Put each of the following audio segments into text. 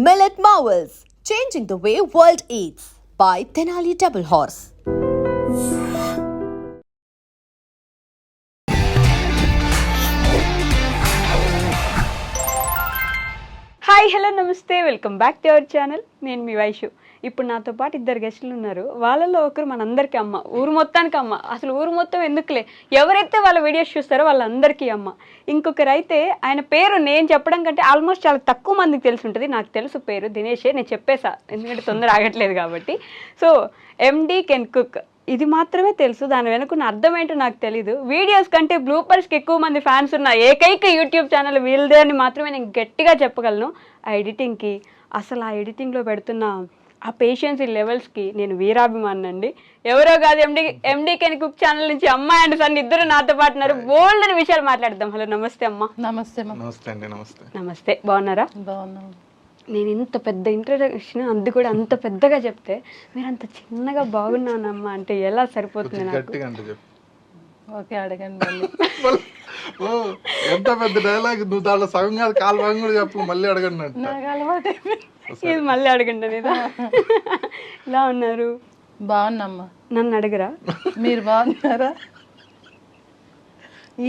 Millet Marvels, changing the way world eats by Tenali Double Horse. Hi hello నమస్తే welcome back to our channel. నేను మీ వైషు. ఇప్పుడు నాతో పాటు ఇద్దరు గెస్టులు ఉన్నారు. వాళ్ళలో ఒకరు మనందరికీ అమ్మ, ఊరు మొత్తానికి అమ్మ. అసలు ఊరు మొత్తం ఎందుకులే, ఎవరైతే వాళ్ళ వీడియోస్ చూస్తారో వాళ్ళందరికీ అమ్మ. ఇంకొకరు అయితే ఆయన పేరు నేను చెప్పడం కంటే ఆల్మోస్ట్ చాలా తక్కువ మందికి తెలిసి ఉంటుంది. నాకు తెలుసు పేరు దినేషే, నేను చెప్పేసా ఎందుకంటే తొందర ఆగట్లేదు కాబట్టి. సో ఎండి కెన్ కుక్ ఇది మాత్రమే తెలుసు, దాని వెనుకున్న అర్థం ఏంటో నాకు తెలీదు. వీడియోస్ కంటే బ్లూపర్స్కి ఎక్కువ మంది ఫ్యాన్స్ ఉన్న ఏకైక యూట్యూబ్ ఛానల్ వీళ్ళదే అని మాత్రమే నేను గట్టిగా చెప్పగలను. ఆ ఎడిటింగ్కి, అసలు ఆ ఎడిటింగ్లో పెడుతున్న ఆ పేషెన్సీ లెవెల్స్కి నేను వీరాభిమాని అండి. ఎవరో కాదు, ఎండి కెన్ కుక్ ఛానల్ నుంచి అమ్మ అండ్ సన్ ఇద్దరు నాతో పాటు ఉన్నారు. బోల్డ్ అని విషయాలు మాట్లాడదాం. హలో నమస్తే అమ్మ. నమస్తే నమస్తే అండి. నమస్తే. నమస్తే, బాగున్నారా? బాగున్నాం. నేను ఇంత పెద్ద ఇంట్రడక్షన్ అది కూడా అంత పెద్దగా చెప్తే మీరు అంత చిన్నగా బాగున్నానమ్మా అంటే ఎలా సరిపోతుంది నాకు? గట్టిగా అంటే చెప్పు. ఓకే, అడగండి మళ్ళీ. ఓ ఎంత పెద్ద డైలాగ్, నువ్వు దాంట్లో సగం కాదు కాలు భాగం కూడా చెప్పు, మళ్ళీ అడగండి అంటే. నాకు అలవాటు ఇది మళ్ళీ అడగండి అనేది. ఎలా ఉన్నారు? బాగున్నామ్మా. నన్ను అడగరా? మీరు బాగున్నారా?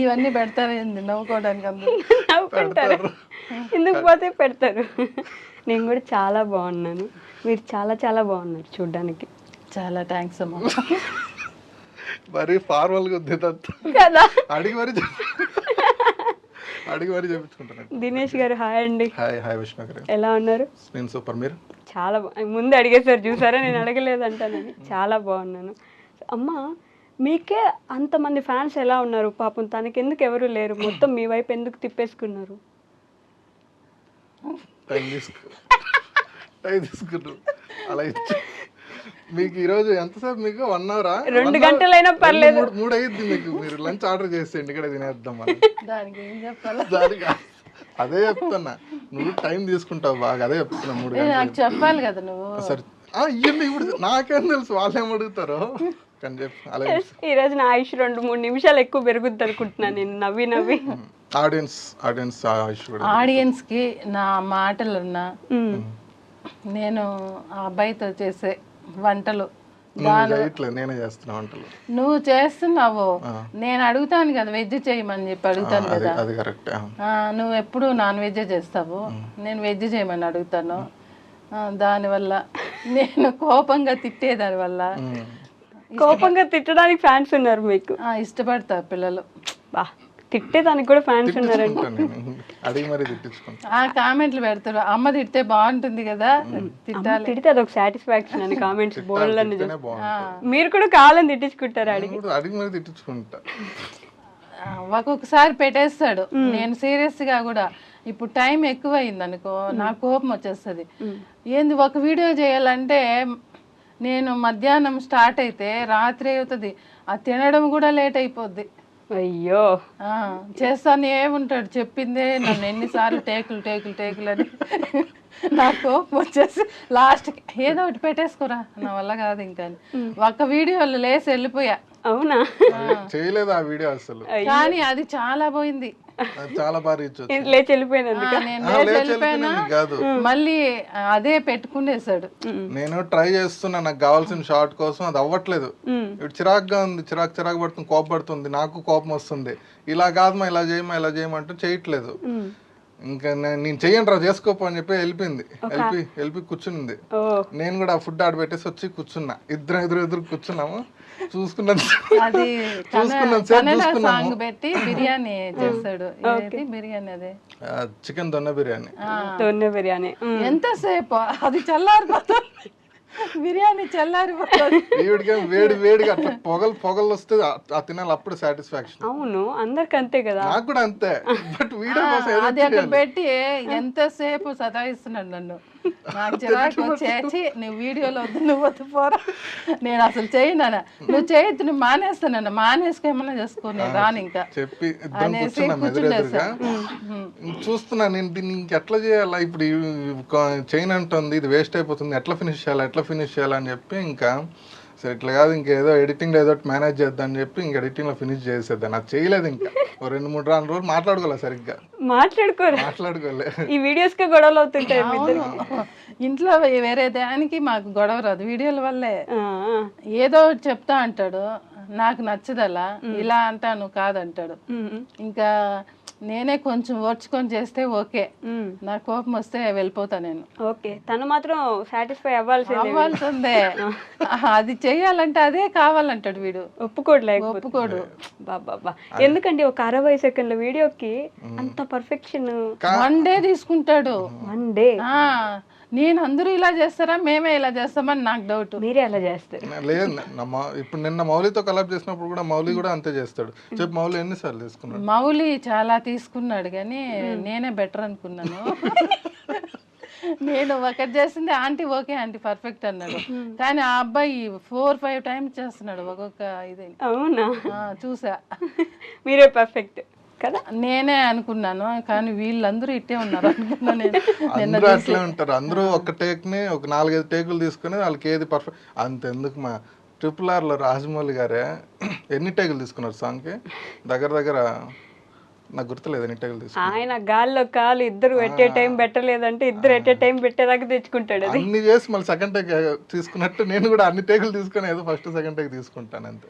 ఇవన్నీ పెడతారేంది నవ్వుకోవడానికి? అందరూ నవ్వుకుంటారు, ఎందుకు పోతే పెడతారు. నేను కూడా చాలా బాగున్నాను, మీరు చాలా చాలా బాగున్నారు చూడ్డానికి. చాలా థ్యాంక్స్ అమ్మా. మరి ఫార్మల్ గా ఉంది కదా, అడిగి మరి చెప్పించుకుంటాను. దినేష్ గారు హాయ్ అండి. హాయ్ హాయ్ విష్ణు గారు, ఎలా ఉన్నారు? నేను సూపర్. మీరు? చాలా ముందు అడిగేసారు చూసారా, నేను అడగలేదంటానని. చాలా బాగున్నాను. అమ్మ, మీకే అంతమంది ఫ్యాన్స్ ఎలా ఉన్నారు? పాపం తనకి ఎందుకు ఎవరు లేరు, మొత్తం మీ వైపు ఎందుకు తిప్పేసుకున్నారు? టైం తీసుకున్నారు అలా ఇచ్చి. మీకు ఈరోజు ఎంతసేపు? మీకు 1 hour, 2 గంటలైనా పర్లేదు, 3 అయ్యింది మీకు. మీరు లంచ్ ఆర్డర్ చేసేయండి, ఇక్కడ తినేద్దాం. దానికి ఏం చెప్పాలి? దానికి అదే చెప్తున్నా, నువ్వు టైం తీసుకుంటావు బాగా, అదే చెప్తున్నా. 3 నాకు గంటలు చెప్పాలి కదా నువ్వు. సరే ఇవ్వండి. ఇప్పుడు నాకేం తెలుసు, వాళ్ళు ఏం అడుగుతారో కానీ చెప్పు. అలా ఈ రోజు నా ఆయుష్ 2-3 నిమిషాలు ఎక్కువ పెరుగుద్ది అనుకుంటున్నాను నేను నవ్వి. ఆడియన్స్ కి నా మాటలున్నా, నేను ఆ అబ్బాయితో చేసే వంటలు నేనే చేస్తున్నా వంటలు. నువ్వు చేస్తున్నావు, నేను అడుగుతాను కదా వెజ్ చేయమని చెప్పి అడుగుతాను కదా. అది కరెక్ట్. నువ్వు ఎప్పుడు నాన్ వెజ్ చేస్తావు, నేను వెజ్ చేయమని అడుగుతాను. దానివల్ల నేను కోపంగా తిట్టేదాని వల్ల. కోపంగా తిట్టడానికి ఫ్యాన్స్ ఉన్నారు మీకు? ఇష్టపడతారు పిల్లలు. బా, తిట్టేదానికి కూడా ఫ్యాన్స్ ఉన్నారండి. అడిగి మరి తిట్టించుకుంటా. ఆ కామెంట్లు పెడతారు, అమ్మ తిడితే బాగుంటుంది కదా, తిట్టాలి. తిడితే అదొక సాటిస్ఫాక్షన్ అని కామెంట్స్ బోల్డ్ అని. మీరు కూడా కావాలని తిట్టించుకుంటారు అడిగి మరి తిట్టించుకుంటా. ఒక్కొక్కసారి పెట్టేస్తాడు. నేను సీరియస్ గా కూడా ఇప్పుడు టైం ఎక్కువ అయింది అనుకో, నాకు కోపం వచ్చేస్తుంది. ఏంది ఒక వీడియో చేయాలంటే నేను మధ్యాహ్నం స్టార్ట్ అయితే రాత్రి అవుతుంది, అది తినడం కూడా లేట్ అయిపోద్ది. అయ్యో, చేస్తాను ఏముంటాడు, చెప్పిందే నన్ను ఎన్నిసార్లు టేకులు అని. నాకు కోపం వచ్చేసి లాస్ట్కి ఏదో ఒకటి పెట్టేసుకోరా, నా వల్ల కాదు ఇంకా. ఒక్క వీడియోలో లేసి వెళ్ళిపోయా. అవునా? చేయలేదు ఆ వీడియో అసలు, కానీ అది చాలా పోయింది. చాలా బాగా లేచి వెళ్ళిపోయినా కాదు, మళ్ళీ అదే పెట్టుకునేసాడు. నేను ట్రై చేస్తున్నా నాకు కావాల్సిన షార్ట్ కోసం, అది అవ్వట్లేదు. ఇప్పుడు చిరాకుగా ఉంది, చిరాకు పడుతుంది, కోపం పడుతుంది, నాకు కోపం వస్తుంది. ఇలా కాదమ్మా, ఇలా చేయమంటూ చేయట్లేదు. ఇంకా నేను చెయ్యండి రా, చేసుకోపో అని చెప్పి వెళ్ళిపోయి కూర్చుంది. నేను కూడా ఫుడ్ ఆర్డర్ పెట్టేసి వచ్చి కూర్చున్నా. ఎదురు కూర్చున్నాము, చూసుకున్నాను. సాంగ్ పెట్టి బిర్యానీ చేస్తాడు. బిర్యానీ అదే చికెన్ దొన్న బిర్యానీ. ఎంతసేపు అది చల్లారిపోతుంది, బిర్యానీ చల్లారిపోతుంది. వేడిగా అట్లా పొగలు వస్తే ఆ తినాలి, అప్పుడు సాటిస్ఫాక్షన్. అవును, అందరికి అంతే కదా, నాకు కూడా అంతే. బట్ వీడియో అది అక్కడ పెట్టి ఎంతసేపు సతాయిస్తున్నాడు నన్ను. నాకు చిరాకు వచ్చేసి నువ్వు వీడియోలో వద్దు, నువ్వు వద్దు పోరా, నేను అసలు చేయను, నువ్వు చేయొద్దు, నువ్వు మానేస్తానన్న, మానేసుకోమన్నా చేసుకో, నేను రాను ఇంకా చెప్పి అనేసి కూర్చుండేసా. చూస్తున్నా నేను దీన్ని ఇంకెట్లా చేయాలా, ఇప్పుడు చైన్ అంటుంది, ఇది వేస్ట్ అయిపోతుంది, ఎట్లా ఫినిష్ చేయాలని చెప్పి ఇంకా సరే ఇట్లా కాదు ఇంకేదో ఎడిటింగ్లో ఏదో మేనేజ్ చేద్దాం అని చెప్పి ఇంక ఎడిటింగ్లో ఫినిష్ చేసేద్దాం. అది చేయలేదు ఇంకా 2-3 రోజులు మాట్లాడుకోలేదు సరిగ్గా, మాట్లాడుకోలే. ఈ వీడియోస్ కి గొడవలు అవుతుంటాయి మీ అవును. ఇద్దరికి. ఇంట్లో వేరే దానికి మాకు గొడవ రాదు, వీడియోల వల్లే. ఏదో ఒకటి చెప్తా అంటాడు, నాకు నచ్చదలా, ఇలా అంటాను కాదంటాడు. ఇంకా నేనే కొంచెం ఓర్చుకొని చేస్తే ఓకే, నా కోపం వస్తే వెళ్ళిపోతా నేను. ఓకే, తను మాత్రం సాటిస్ఫై అవ్వాల్సిందే. అది చెయ్యాలంటే అదే కావాలంటాడు వీడు, ఒప్పుకోడు. బాబా, ఎందుకండి ఒక 60 సెకండ్ల వీడియోకి అంత పర్ఫెక్షన్? 1 డే తీసుకుంటాడు. 1 డే? నేను అందరూ ఇలా చేస్తారా, మేమే ఇలా చేస్తామని నాకు డౌట్. మీరే అలా చేస్తారు? లేదు, ఇప్పుడు నిన్న మౌలితో కలెక్ట్ చేసినప్పుడు కూడా మౌలి కూడా అంతే చేస్తాడు. చెప్పు మౌలి ఎన్నిసార్లు తీసుకున్నాడు? మౌలి చాలా తీసుకున్నాడు కానీ నేనే బెటర్ అనుకున్నాను. నేను ఒకటి చేసింది ఆంటీ ఓకే ఆంటీ పర్ఫెక్ట్ అన్నాడు, కానీ ఆ అబ్బాయి 4-5 టైమ్స్ చేస్తున్నాడు ఒక్కొక్క ఇది. అవునా? చూసా. మీరే పర్ఫెక్ట్ కదా నేనే అనుకున్నాను, కానీ వీళ్ళందరూ ఇట్టే ఉన్నారు అనుకున్నా నేను. అందరూ అట్లే ఉంటారు. అందరూ ఒక టేక్ ని ఒక 4-5 టేకులు తీసుకుని వాళ్ళకి ఏది పర్ఫెక్ట్. అంతెందుకు మా RRR లో రాజమౌళి గారే ఎన్ని టేకులు తీసుకున్నారు సాంగ్ కి? దగ్గర నాకు గుర్తులేదు ఎన్ని టేకులు తీసుకున్నారు. ఆయన గాల్లో కాలు ఇద్దరు ఎట్టే టైం పెట్టలేదంటే ఇద్దరు ఎట్టే టైం పెట్టేదాకా తెచ్చుకుంటాడు. అన్ని చేసి మళ్ళీ సెకండ్ టేక్ తీసుకున్నట్టు నేను కూడా అన్ని టేకులు తీసుకుని ఏదో ఫస్ట్ సెకండ్ టేక్ తీసుకుంటాను అంతే.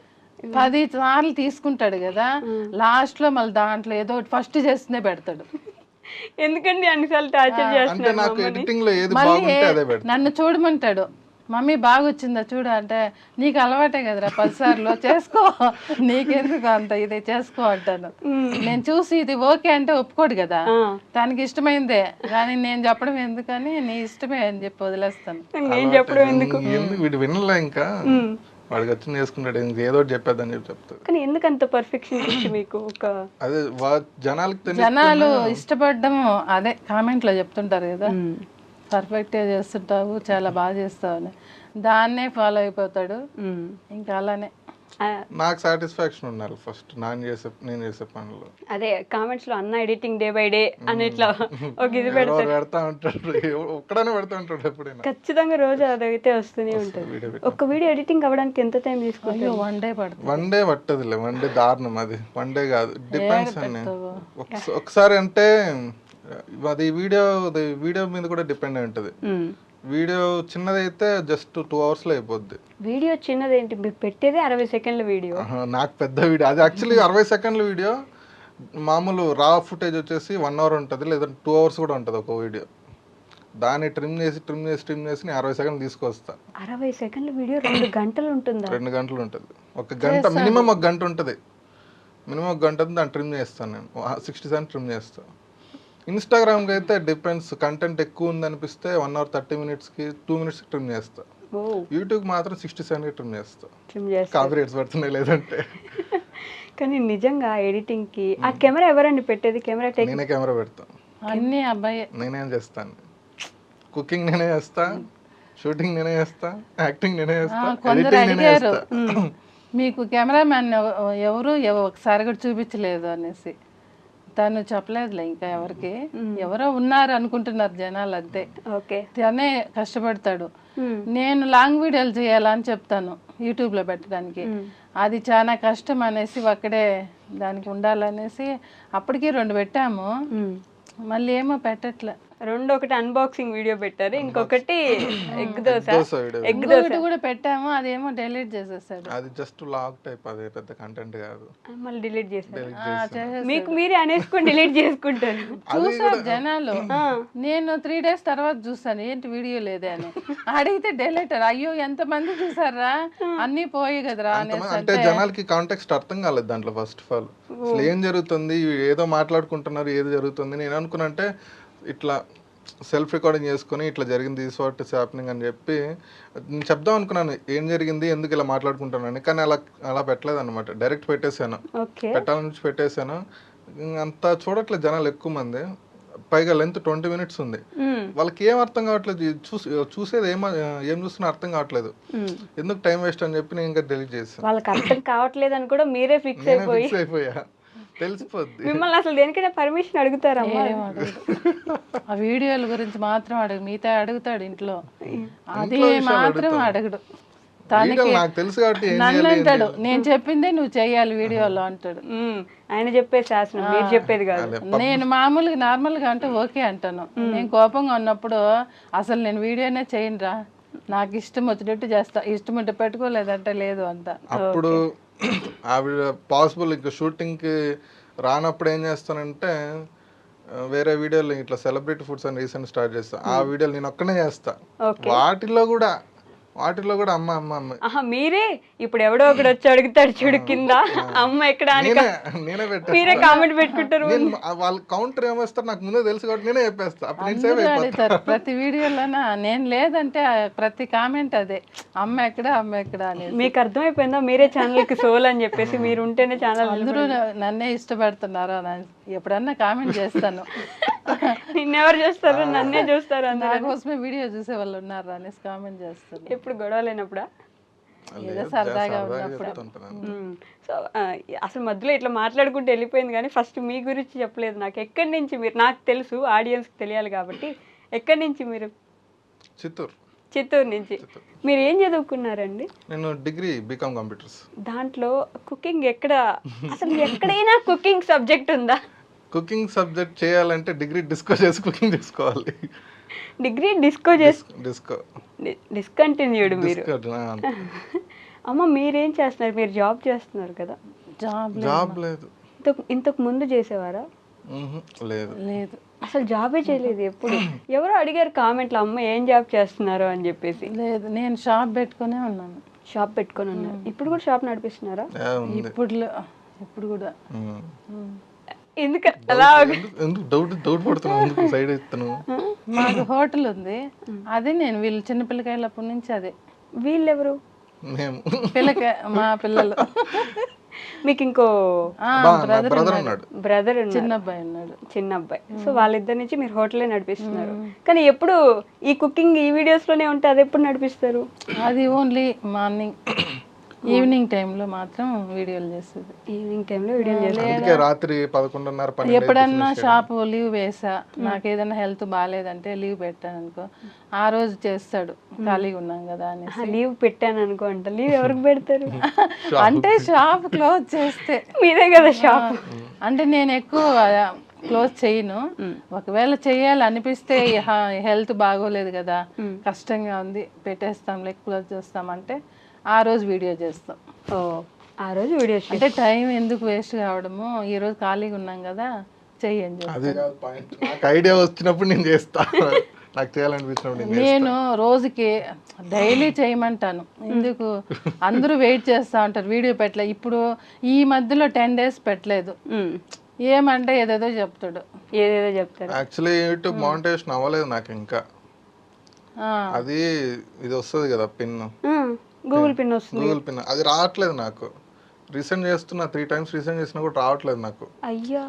10 సార్లు తీసుకుంటాడు కదా, లాస్ట్ లో మళ్ళీ దాంట్లో ఏదో ఫస్ట్ చేస్తుందే పెడతాడు. ఎందుకండి అన్నిసార్లు టార్చర్ అంటే చేస్తున్నారు నాకు మమ్మల్ని? ఎడిటింగ్ లో ఏది బాగుంటే అదే పెడతాను. నన్ను చూడమంటాడు, మమ్మీ బాగా వచ్చిందా చూడు అంటే, నీకు అలవాటే కదరా 10 సార్లు చేసుకో, నీకెందుకు అంత ఇదే చేసుకో అంటాను. నేను చూసి ఇది ఓకే అంటే ఒప్పుకోడు కదా, తనకి ఇష్టమైందే, కానీ నేను చెప్పడం ఎందుకని నీ ఇష్టమే అని చెప్పి వదిలేస్తాను. నేను చెప్పడం ఎందుకు? వీడు వినలే ఇంకా, వాడికి వచ్చి చేసుకుంటాడు, ఏదో ఒకటి చెప్పేద్దని చెప్పి చెప్తాడు. కానీ ఎందుకు అంత పర్ఫెక్షన్ ఇచ్చి మీకు ఒక అదే జనాలకు జనాలు ఇష్టపడడం అదే కామెంట్ లో చెప్తుంటారు కదా, పర్ఫెక్ట్ చేస్తుంటావు చాలా బాగా చేస్తావు అని, దాన్నే ఫాలో అయిపోతాడు. ఇంకా అలానే నాకు సాటిస్ఫాక్షన్ ఉండాలి ఫస్ట్ నేను చేసే పనులు. అదే కామెంట్స్ లో అన్న ఎడిటింగ్ డే బై డే అని ఇట్లా ఒక ఇది పెడతా ఉంటాడు, ఒక్కడనే పెడతా ఉంటాడు ఎప్పుడైనా. ఖచ్చితంగా రోజు అదైతే వస్తూనే ఉంటుంది. ఒక వీడియో ఎడిటింగ్ అవ్వడానికి ఎంత టైం తీసుకుంటారు? 1 డే పడుతుంది. 1 డే పట్టదులే, 1 డే దారుణం. అది 1 డే కాదు, డిపెండ్స్ అని. ఒకసారి అంటే అది వీడియో మీద కూడా డిపెండ్ అయి ఉంటుంది. వీడియో చిన్నదైతే జస్ట్ 2 hours లో అయిపోద్ది. వీడియో చిన్నదేంటి, మీరు పెట్టేదే 60 సెకండ్ల వీడియో. నాకు పెద్ద వీడియో అది యాక్చువల్లీ 60 సెకండ్ల వీడియో. మామూలు రా ఫుటేజ్ వచ్చేసి 1 hour ఉంటుంది, లేదా 2 hours కూడా ఉంటుంది ఒక వీడియో. దాన్ని ట్రిమ్ చేసి 60 సెకండ్లు తీసుకొస్తా. 60 సెకండ్ల వీడియో 2 గంటలు ఉంటుందా? 2 గంటలు ఉంటుంది. 1 గంట మినిమం 1 గంట ఉంటుంది. మినిమం 1 గంట దాన్ని ట్రిమ్ చేస్తాను నేను, 60 సెకండ్ ట్రిమ్ చేస్తాను. ఇన్స్టాగ్రామ్కి అయితే డిపెండ్స్, కంటెంట్ ఎక్కువ ఉంది అనిపిస్తే 1 hour 30 minutesకి 2 minutes ట్రిమ్ చేస్తా. యూట్యూబ్ మాత్రం 60 సెకండ్కి ట్రిమ్ చేస్తా, కాపీరైట్స్ పడుతున్నాయి లేదంటే. కానీ నిజంగా ఎడిటింగ్ కి ఆ కెమెరా ఎవరండి పెట్టేది? కెమెరా నేనే కెమెరా పెడతాను, అన్ని అబ్బాయి. నేనేం చేస్తాను, కుకింగ్ నేనే చేస్తా, షూటింగ్ నేనే చేస్తా, యాక్టింగ్ నేనే చేస్తా, కొందరు అడిగారు మీకు కెమెరామ్యాన్ ఎవరు ఒకసారి కూడా చూపించలేదు అనేసి. తను చెప్పలేదులే ఇంకా ఎవరికి, ఎవరో ఉన్నారు అనుకుంటున్నారు జనాలు అంతే. తనే కష్టపడతాడు. నేను లాంగ్ వీడియోలు చేయాలని చెప్తాను యూట్యూబ్లో పెట్టడానికి, అది చాలా కష్టం అనేసి ఒక్కడే దానికి ఉండాలనేసి అప్పటికి 2 పెట్టాము, మళ్ళీ ఏమో పెట్టట్లే. 2 ఒకటి అన్బాక్సింగ్ వీడియో పెట్టారు, ఇంకొకటి ఎగ్ దోశ కూడా పెట్టాము, అదేమో డిలీట్ చేసేసాడు. అది జస్ట్ లాగ్ టైప్, అది పెద్ద కంటెంట్ కాదు. మళ్ళీ డిలీట్ చేశారు. మీకు మీరే అనేసుకొని డిలీట్ చేసుకుంటారు. చూసారు జనాలు, నేను 3 days తర్వాత చూసాను ఏంటి వీడియో లేదే అని అడిగితే డిలీటర్. అయ్యో ఎంత మంది చూసారా, అన్ని పోయి కదరా అనేసి. అంటే జనాలకి కాంటెక్స్ట్ అర్థం కాలేదు దాంట్లో. ఫస్ట్ ఆఫ్ ఆల్ అసలు ఏం జరుగుతుంది, ఏదో మాట్లాడుకుంటున్నారు, ఏది జరుగుతుంది. నేను అనుకున్నంటే ఇట్లా సెల్ఫ్ రికార్డింగ్ చేసుకుని ఇట్లా జరిగింది, దిస్ వాట్ ఇస్ హ్యాపెనింగ్ అని చెప్పి నేను చెప్దాం అనుకున్నాను, ఏం జరిగింది ఎందుకు ఇలా మాట్లాడుకుంటున్నాను. కానీ అలా పెట్టలేదు అనమాట, డైరెక్ట్ పెట్టేశాను, పెట్టాలని పెట్టేశాను. అంతా చూడట్లేదు జనాలు ఎక్కువ మంది, పైగా లెంత్ 20 minutes ఉంది. వాళ్ళకి ఏం అర్థం కావట్లేదు, చూసేది ఏం చూస్తున్నా అర్థం కావట్లేదు, ఎందుకు టైం వేస్ట్ అని చెప్పి నేను ఇంకా డిలీట్ చేశాను. వాళ్ళకి అర్థం కావట్లేదు అని కూడా మీరే ఫిక్స్ అయిపోయా, తెలిసిపోద్ది. మిమ్మల్ని అసలు దేనికైనా పర్మిషన్ అడుగుతారా? ఆ వీడియోల గురించి మాత్రం అడుగు, మిగతా అడుగుతాడు ఇంట్లో, అది మాత్రం అడగడు. వీడియోలు నాకు తెలుసు కాబట్టి ఏం నన్ను చేయాలి, ఏం అంటాడు చేయాలి. నేను చెప్పిందే నువ్వు చేయాలి వీడియోలో అంటాడు. ఆయన చెప్పే శాసనం మీరు చెప్పేది కాదు. నేను మామూలుగా నార్మల్గా అంటే ఓకే అంటాను. నేను కోపంగా ఉన్నప్పుడు అసలు నేను వీడియోనే చేయనురా, నాకు ఇష్టం వచ్చినట్టు చేస్తా, ఇష్టం ఉంటే పెట్టుకోలేదంటే లేదు అంట. అప్పుడు ఆవిడ పాసిబుల్ ఇంకా షూటింగ్కి రానప్పుడు ఏం చేస్తానంటే వేరే వీడియోలు ఇట్లా సెలబ్రిటీ ఫుడ్స్ అని రీసెంట్ స్టార్ట్ చేస్తా. ఆ వీడియోలు నేను ఒక్కనే చేస్తా. వాటిలో కూడా అమ్మ అమ్మ అమ్మ ఆహా మీరే ఇప్పుడు ఎవడో ఒకడు వచ్చి అడుగుతాడు చూడు కింద అమ్మ ఎక్కడ అని నేనే మీరే కామెంట్ పెట్టుకుంటారు. వాళ్ళు కౌంటర్ ఏమేస్తారు నాకు ముందే తెలుసు కాబట్టి నేనే చెప్పేస్తా. అప్పుడు నేను సేవ్ అందరూ అయిపోతా. అడుగుతారు ప్రతి వీడియోలోనా, నేను లేదంటే ప్రతి కామెంట్ అదే అమ్మ ఎక్కడ అనేది. మీకు అర్థమైపోయిందా మీరే ఛానల్ కి సోల్ అని చెప్పేసి, మీరు ఉంటేనే ఛానల్. అందరూ నన్నే ఇష్టపడుతున్నారా ఎప్పుడన్నా కామెంట్ చేస్తాను. నిన్నెవరు చేస్తారు, నన్నే చూస్తారు నా కోసమే వీడియో చూసే వాళ్ళు ఉన్నారు అనేసి కామెంట్ చేస్తాను. ఎప్పుడు గొడవ లేనప్పుడా? ఏదో సరదాగా ఉన్నప్పుడు. సో అసలు మధ్యలో ఇట్లా మాట్లాడుకుంటూ వెళ్ళిపోయింది కానీ ఫస్ట్ మీ గురించి చెప్పలేదు నాకు. ఎక్కడి నుంచి మీరు, నాకు తెలుసు ఆడియన్స్కి తెలియాలి కాబట్టి, ఎక్కడి నుంచి మీరు? చిత్తూరు నుంచి. మీరు ఏం చదువుకున్నారండి? నేను డిగ్రీ బీకామ్ కంప్యూటర్స్. దాంట్లో కుకింగ్ ఎక్కడ, అసలు ఎక్కడైనా కుకింగ్ సబ్జెక్ట్ ఉందా? కుకింగ్ సబ్జెక్ట్ చేయాలంటే డిగ్రీ డిస్కో చేసి కుకింగ్ చేసుకోవాలి. డిగ్రీ డిస్కంటిన్యూడ్ మీరు. అమ్మ మీరేం చేస్తున్నారు? మీరు జాబ్ చేస్తున్నారు కదా? జాబ్ లేదు. ఇంతకు ముందు చేసేవారా? లేదు. అసలు జాబే చేయలేదు ఎప్పుడు? ఎవరో అడిగారు కామెంట్లో అమ్మ ఏం జాబ్ చేస్తున్నారు అని చెప్పేసి. లేదు, నేను షాప్ పెట్టుకునే ఉన్నాను. షాప్ పెట్టుకొని ఉన్నారు. ఇప్పుడు కూడా షాప్ నడిపిస్తున్నారా? ఇప్పుడు కూడా. ఎందుకు అలా డౌట్ పడుతున్నాను, సైడ్ ఇస్తాను. మాకు హోటల్ ఉంది, అదే నేను వీళ్ళు చిన్నపిల్లకాయలప్పటి నుంచి అదే. వీళ్ళెవరు? మేము మా పిల్లలు. మీకు ఇంకో బ్రదర్ చిన్న అబ్బాయి ఉన్నాడు. చిన్న అబ్బాయి. సో వాళ్ళిద్దరి నుంచి మీరు హోటలే నడిపిస్తున్నారు. కానీ ఎప్పుడు ఈ కుకింగ్ ఈ వీడియోస్ లోనే ఉంటే అది ఎప్పుడు నడిపిస్తారు? అది ఓన్లీ మార్నింగ్, ఈవినింగ్ టైంలో మాత్రం వీడియోలు చేస్తుంది. ఈవినింగ్ టైంలో వీడియోలు చేస్తుంది. రాత్రి 11:30 ఎప్పుడన్నా షాప్ లీవ్ వేసా, నాకు ఏదైనా హెల్త్ బాగాలేదంటే లీవ్ పెట్టాను అనుకో, ఆ రోజు చేస్తాడు, ఖాళీగా ఉన్నాం కదా అని. లీవ్ పెట్టాను అనుకో అంట. లీవ్ ఎవరికి పెడతారు? అంటే షాప్ క్లోజ్ చేస్తే. మీరే కదా షాప్. అంటే నేను ఎక్కువ క్లోజ్ చేయను. ఒకవేళ చేయాలి అనిపిస్తే హెల్త్ బాగోలేదు కదా, కష్టంగా ఉంది, పెట్టేస్తాం, క్లోజ్ చేస్తామంటే ఆ రోజు వీడియో చేస్తాం. ఆ రోజు వీడియో అంటే టైం ఎందుకు వేస్ట్ కావడము, ఈ రోజు ఖాళీగా ఉన్నాం కదా చెయ్యండి. ఐడియా వచ్చినప్పుడు నేను చేస్తా, నాకు చేయాలనిపించినప్పుడు. నేను రోజుకి డైలీ చేయమంటాను. ఎందుకు అందరూ వెయిట్ చేస్తా ఉంటారు వీడియో పెట్టలే. ఇప్పుడు ఈ మధ్యలో 10 days పెట్టలేదు. ఏమంటే ఏదేదో చెప్తాడు. యాక్చువల్లీ యూట్యూబ్ మానిటైజేషన్ అవ్వలేదు నాకు ఇంకా. అది ఇది వస్తుంది కదా పిన్, గూగుల్ పిన్ వస్తుంది. గూగుల్ పిన్ అది రావట్లేదు నాకు. రీసెంట్ చేస్తున్నా, 3 times రీసెంట్ చేసినా కూడా రావట్లేదు నాకు. అయ్యా,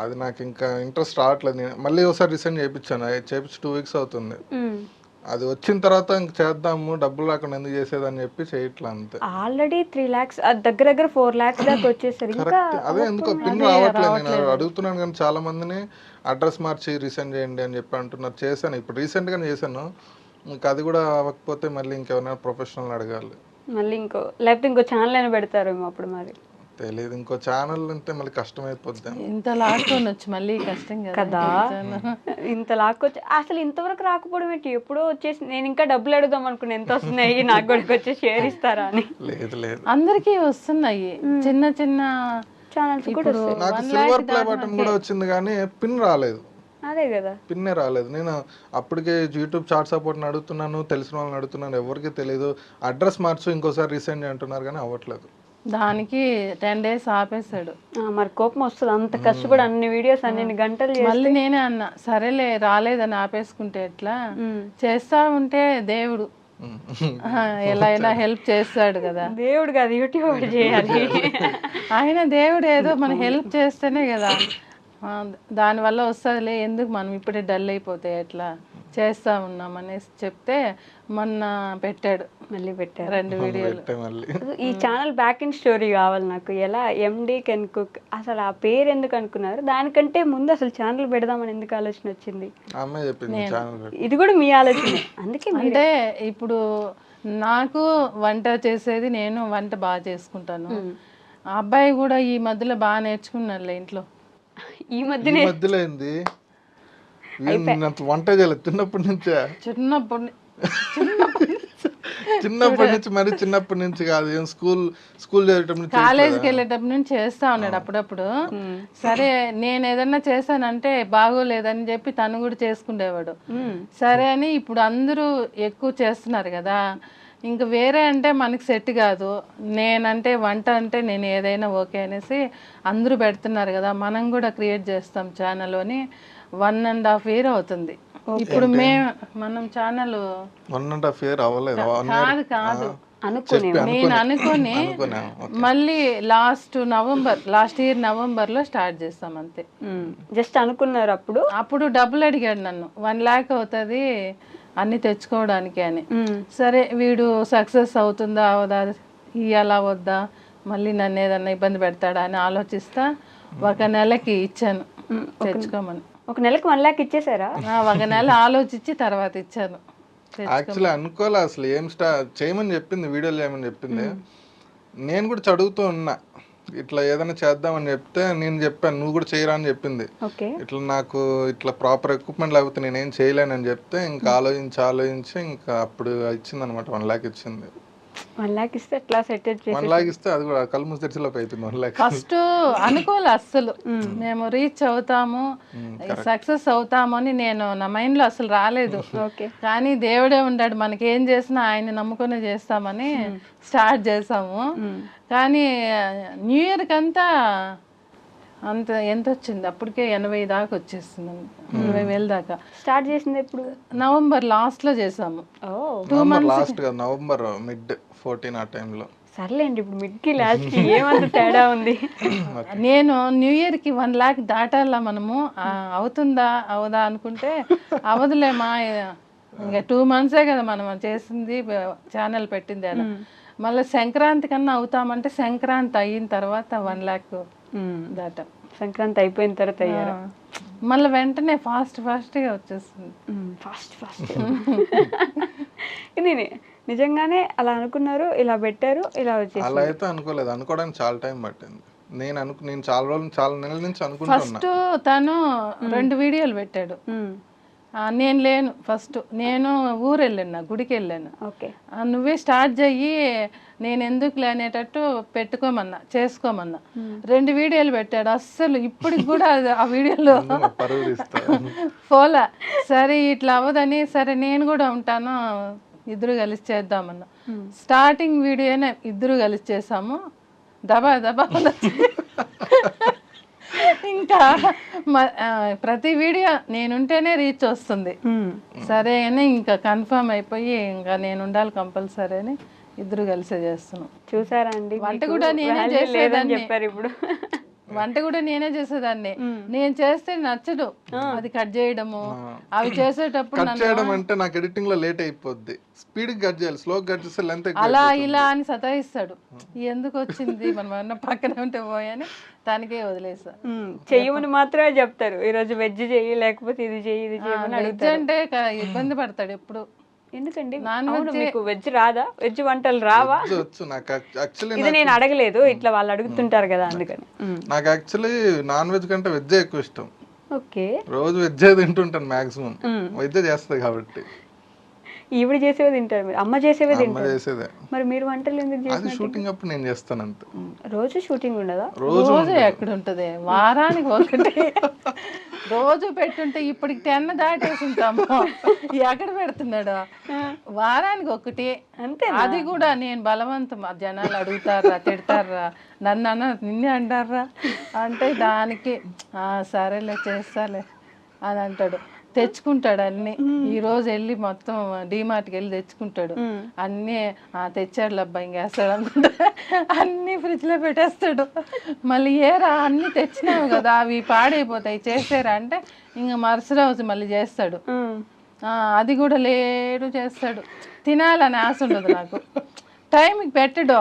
అది నాకు ఇంకా ఇంట్రెస్ట్ రావట్లేదు. నేను మళ్ళీ ఒకసారి రీసెంట్ చేయించాను, చేయించి 2 weeks అవుతుంది. అది వచ్చిన తర్వాత ఇంక చేద్దాము, డబ్బులు రాకుండా ఎందుకు చేసేదని చెప్పి చేయట్లా అంతే. ఆల్రెడీ 3 lakhs దగ్గర 4 lakhs దాకా వచ్చేసరి. అదే ఎందుకో పిన్ రావట్లేదు. నేను అడుగుతున్నాను కానీ చాలా మందిని అడ్రస్ మార్చి రీసెంట్ చేయండి అని చెప్పి అంటున్నారు. చేశాను, ఇప్పుడు రీసెంట్ గానే చేశాను. ఇంకా అది కూడా అవ్వకపోతే మళ్ళీ ఇంకెవరైనా ప్రొఫెషనల్ అడగాలి. మళ్ళీ లేకపోతే ఇంకో ఛానల్ అయినా పెడతారేమో అప్పుడు. మరి తెలియదు, ఇంకో ఛానల్ అంటే మళ్ళీ కష్టం అయిపోద్ది. ఇంత లాక్కొని వచ్చి మళ్ళీ కష్టం కదా. ఇంత లాక్కొచ్చి అసలు ఇంతవరకు రాకపోవడం ఏంటి? ఎప్పుడో వచ్చేసి నేను ఇంకా డబ్బులు అడుగుదాం అనుకున్నా, ఎంత వస్తున్నాయి నాకు కూడా వచ్చి షేర్ ఇస్తారా అని. లేదు, అందరికీ వస్తున్నాయి చిన్న చిన్న ఛానల్స్ కూడా. నాకు సిల్వర్ ప్లే బటన్ కూడా వచ్చింది కానీ పిన్ రాలేదు. అదే కదా, పిన్నే రాలేదు. నేను అప్పటికే యూట్యూబ్ చాట్ సపోర్ట్ని అడుగుతున్నాను, తెలిసిన వాళ్ళని అడుగుతున్నాను, ఎవరికి తెలియదు. అడ్రస్ మార్చు ఇంకోసారి రీసెంట్ అంటున్నారు కానీ అవ్వట్లేదు. దానికి 10 days ఆపేశాడు. మరి కోపం వస్తుంది, అంత కష్టపడి అన్ని వీడియోస్ అన్ని గంటలు. మళ్ళీ నేనే అన్నా, సరేలే రాలేదని ఆపేసుకుంటే ఎట్లా, చేస్తా ఉంటే దేవుడు ఎలా అయినా హెల్ప్ చేస్తాడు కదా. దేవుడు కాదు, యూట్యూబ్ చేయాలి. ఆయన దేవుడు ఏదో మన హెల్ప్ చేస్తేనే కదా, దానివల్ల వస్తుందిలే, ఎందుకు మనం ఇప్పుడే డల్ అయిపోతే ఎట్లా, చేస్తా ఉన్నాం అనేసి చెప్తే మొన్న పెట్టాడు. మళ్ళీ పెట్టారు 2 వీడియోలు. ఈ ఛానల్ బ్యాక్ ఇన్ స్టోరీ కావాలి నాకు. ఎలా ఎండి కెన్ కుక్, అసలు ఆ పేరు ఎందుకు అనుకున్నారు? దానికంటే ముందు అసలు ఛానల్ పెడదామని ఎందుకు ఆలోచన వచ్చింది? ఇది కూడా మీ ఆలోచన? అందుకే అంటే ఇప్పుడు నాకు వంట చేసేది, నేను వంట బాగా చేసుకుంటాను. ఆ అబ్బాయి కూడా ఈ మధ్యలో బాగా నేర్చుకున్నాడులే ఇంట్లో. ఈ ఈ మధ్యనే మధ్యలో ఏంది అంత వంట చేయలేదు చిన్నప్పటి నుంచే. చిన్నప్పుడు చిన్నప్పటి నుంచి మరి చిన్నప్పటి నుంచి కాదు, ఏం స్కూల్ చదివేటప్పుడు నుంచి కాలేజీకి వెళ్ళేటప్పుడు నుంచి చేస్తా ఉన్నాడు అప్పుడప్పుడు. సరే నేను ఏదన్నా చేశానంటే బాగోలేదని చెప్పి తను కూడా చేసుకునేవాడు. సరే అని ఇప్పుడు అందరూ ఎక్కువ చేస్తున్నారు కదా, ఇంకా వేరే అంటే మనకి సెట్ కాదు. నేనంటే వంట అంటే నేను ఏదైనా ఓకే అనేసి అందరూ పెడుతున్నారు కదా, మనం కూడా క్రియేట్ చేస్తాం ఛానల్ అని 1.5 year అవుతుంది ఇప్పుడు. మనం ఛానల్ 1.5 year అవ్వలేదు. కాదు అనుకునే నేను అనుకొని మళ్ళీ లాస్ట్ ఇయర్ నవంబర్లో స్టార్ట్ చేస్తాం అంతే. జస్ట్ అనుకున్నారు అప్పుడు. అప్పుడు డబ్బులు అడిగాడు నన్ను, 1 lakh అవుతుంది అన్ని తెచ్చుకోవడానికి అని. సరే వీడు సక్సెస్ అవుతుందా అవదా, ఇయ్యాలా వద్దా, మళ్ళీ నన్ను ఏదన్నా ఇబ్బంది పెడతాడా అని ఆలోచిస్తా 1 నెలకి ఇచ్చాను తెచ్చుకోమని. 1 నెలకు 1 lakh ఇచ్చేసారా? 1 నెల ఆలోచించి తర్వాత ఇచ్చాను. యాక్చువల్లీ అనుకోలే అసలు, ఏం చేయమని చెప్పింది, వీడియోలు చేయమని చెప్పింది. నేను కూడా చదువుతూ ఉన్నా, ఇట్లా ఏదైనా చేద్దామని చెప్తే నేను చెప్పాను నువ్వు కూడా చేయరా అని చెప్పింది. ఇట్లా నాకు ఇట్లా ప్రాపర్ ఎక్విప్మెంట్ లేకపోతే నేనేం చేయలేనని చెప్తే ఇంకా ఆలోచించి ఇంకా అప్పుడు ఇచ్చింది అనమాట. 1 lakh ఇచ్చింది. 1 lakh ఇస్తే ఎట్లా సెట్ 1 lakh ఇస్తే అది కూడా కళ్ళు మూసి తెరిచేలోపు అయిపోయింది 1 lakh. ఫస్ట్ అనుకోలే అస్సలు మేము రీచ్ అవుతాము సక్సెస్ అవుతాము అని నేను నా మైండ్ లో అసలు రాలేదు. కానీ దేవుడే ఉన్నాడు, మనకి ఏం చేసినా ఆయన నమ్ముకునే చేస్తామని స్టార్ట్ చేసాము. కానీ న్యూ ఇయర్ కంతా అంత ఎంత వచ్చింది అప్పటికే 80 దాకా వచ్చేస్తుంది, 80,000 దాకా. స్టార్ట్ చేసింది ఎప్పుడు? నవంబర్ లాస్ట్ లో చేసాము. లాస్ట్ గా నవంబర్ మిడ్ 14 ఆ టైంలో. సర్లేండి, ఇప్పుడు మిడ్కి లాస్ట్ కి ఏమంత తేడా ఉంది? నేను న్యూ ఇయర్ కి 1 lakh దాటాలా మనము, అవుతుందా అవదా అనుకుంటే అవదులేమా, ఇంకా 2 months కదా మనం చేసింది, ఛానల్ పెట్టింది అని. మళ్ళీ సంక్రాంతి కన్నా అవుతామంటే సంక్రాంతి అయిన తర్వాత 1 lakh దాటా. సంక్రాంతి అయిపోయిన తర్వాత అయ్యారు. మళ్ళీ వెంటనే ఫాస్ట్గా వచ్చేస్తుంది. ఫాస్ట్ ఇది నిజంగానే అలా అనుకున్నారు, ఇలా పెట్టారు, ఇలా వచ్చేసి. అలా అయితే అనుకోలేదు, అనుకోవడానికి చాలా టైం పట్టింది. నేను చాలా నెలల నుంచి అనుకుంటున్నా. ఫస్ట్ తను 2 వీడియోలు పెట్టాడు, నేను లేను. ఫస్ట్ నేను ఊరు వెళ్ళాను, గుడికి వెళ్ళాను. నువ్వే స్టార్ట్ చెయ్యి, నేను ఎందుకు లేనేటట్టు పెట్టుకోమన్నా, చేసుకోమన్నా. 2 వీడియోలు పెట్టాడు. అస్సలు ఇప్పటికి కూడా ఆ వీడియోలో పోలా. సరే ఇట్లా అవ్వదని, సరే నేను కూడా ఉంటాను, ఇద్దరు కలిసి చేద్దామన్నా. స్టార్టింగ్ వీడియోనే ఇద్దరు కలిసి చేసాము, దబా ఇంకా ప్రతి వీడియో నేనుంటేనే రీచ్ వస్తుంది. సరే అని ఇంకా కన్ఫర్మ్ అయిపోయి ఇంకా నేను ఉండాలి కంపల్సరీ అని ఇద్దరు కలిసే చేస్తున్నాం. చూసారా అండి, వంట కూడా నేనే చేసేదాన్ని. చెప్పారు ఇప్పుడు వంట కూడా నేనే చేసేదాన్ని. నేను చేస్తే నచ్చదు అది కట్ చేయడము, అవి చేసేటప్పుడు కట్ చేయడం అంటే నాకు ఎడిటింగ్ లో లేట్ అయిపోద్ది. స్పీడ్ కట్ చేయాలి, స్లో కట్ చేస్తే లెంత్ అలా ఇలా అని సతాయిస్తాడు. ఎందుకు వచ్చింది మనం ఏమన్నా పక్కన ఉంటే పోయని దానికే వదిలేసా. చెయ్యమని మాత్రమే చెప్తారు, ఈరోజు వెజ్ చెయ్యి లేకపోతే ఇది చెయ్యి ఇది చెయ్యమని. వెజ్ అంటే ఇబ్బంది పడతాడు ఎప్పుడు. ఎందుకండి మీకు వెజ్ రాదా? వెజ్ వంటలు రావా? ఇది నేను అడగలేదు, ఇట్లా వాళ్ళు అడుగుతుంటారు కదా అందుకని. నాకు యాక్చువల్లీ నాన్ వెజ్ కంటే వెజ్ ఎక్కువ ఇష్టం. ఓకే, రోజు వెజ్ తింటుంటాను మాక్సిమం, వెజ్ చేస్తుంది కాబట్టి. ఈవిడ చేసేవి తింటారు, మీరు అమ్మ చేసేవి తింటారు. చేసేదే. మరి మీరు వంటలు ఎందుకు చేస్తారు? షూటింగ్ అప్పుడు నేను చేస్తాను అంతే. రోజు షూటింగ్ ఉండదా? రోజు ఎక్కడ ఉంటది, వారానికి ఒకటి. రోజు పెట్టుంటే ఇప్పటికి 10 దాటేసి ఉంటాము. ఎక్కడ పెడుతున్నాడు? వారానికి ఒకటి అంతే. అది కూడా నేను బలవంతం, జనాలు అడుగుతారా, తిడతారా, నన్ను నిన్నే అంటారా అంటే దానికి సరేలే చేస్తాలే అని అంటాడు. తెచ్చుకుంటాడు అన్ని. ఈ రోజు వెళ్ళి మొత్తం డిమార్ట్కి వెళ్ళి తెచ్చుకుంటాడు అన్ని. తెచ్చాడు అబ్బాయి ఇంకేస్తాడు అనుకుంటా, అన్ని ఫ్రిడ్జ్ లో పెట్టేస్తాడు. మళ్ళీ ఏరా అన్ని తెచ్చినావు కదా అవి పాడైపోతాయి చేసారా అంటే ఇంకా మరుసటి రోజు మళ్ళీ చేస్తాడు. అది కూడా లేటు చేస్తాడు. తినాలని ఆశ ఉండదు నాకు, టైంకి పెట్టడు.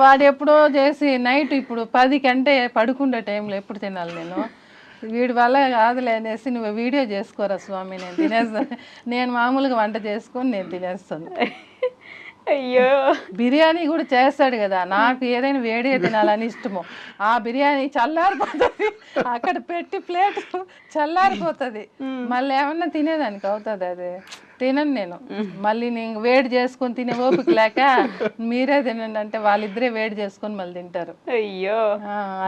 వాడు ఎప్పుడో చేసి నైట్ ఇప్పుడు 10 కంటే పడుకుండే టైంలో ఎప్పుడు తినాలి నేను? వీడి వల్ల కాదులే అనేసి నువ్వు వీడియో చేసుకోరా స్వామి, నేను తినేస్తాను, నేను మామూలుగా వంట చేసుకొని నేను తినేస్తాను. అయ్యో బిర్యానీ కూడా చేస్తాడు కదా, నాకు ఏదైనా వేడిగా తినాలని ఇష్టము, ఆ బిర్యానీ చల్లారిపోతుంది, అక్కడ పెట్టి ప్లేట్ చల్లారిపోతుంది, మళ్ళీ ఏమన్నా తినేదానికి అవుతుంది, అది తినను నేను. మళ్ళీ నేను వేడి చేసుకొని తినే ఓపిక లేక మీరే తినండి అంటే వాళ్ళిద్దరే వేడి చేసుకొని మళ్ళీ తింటారు. అయ్యో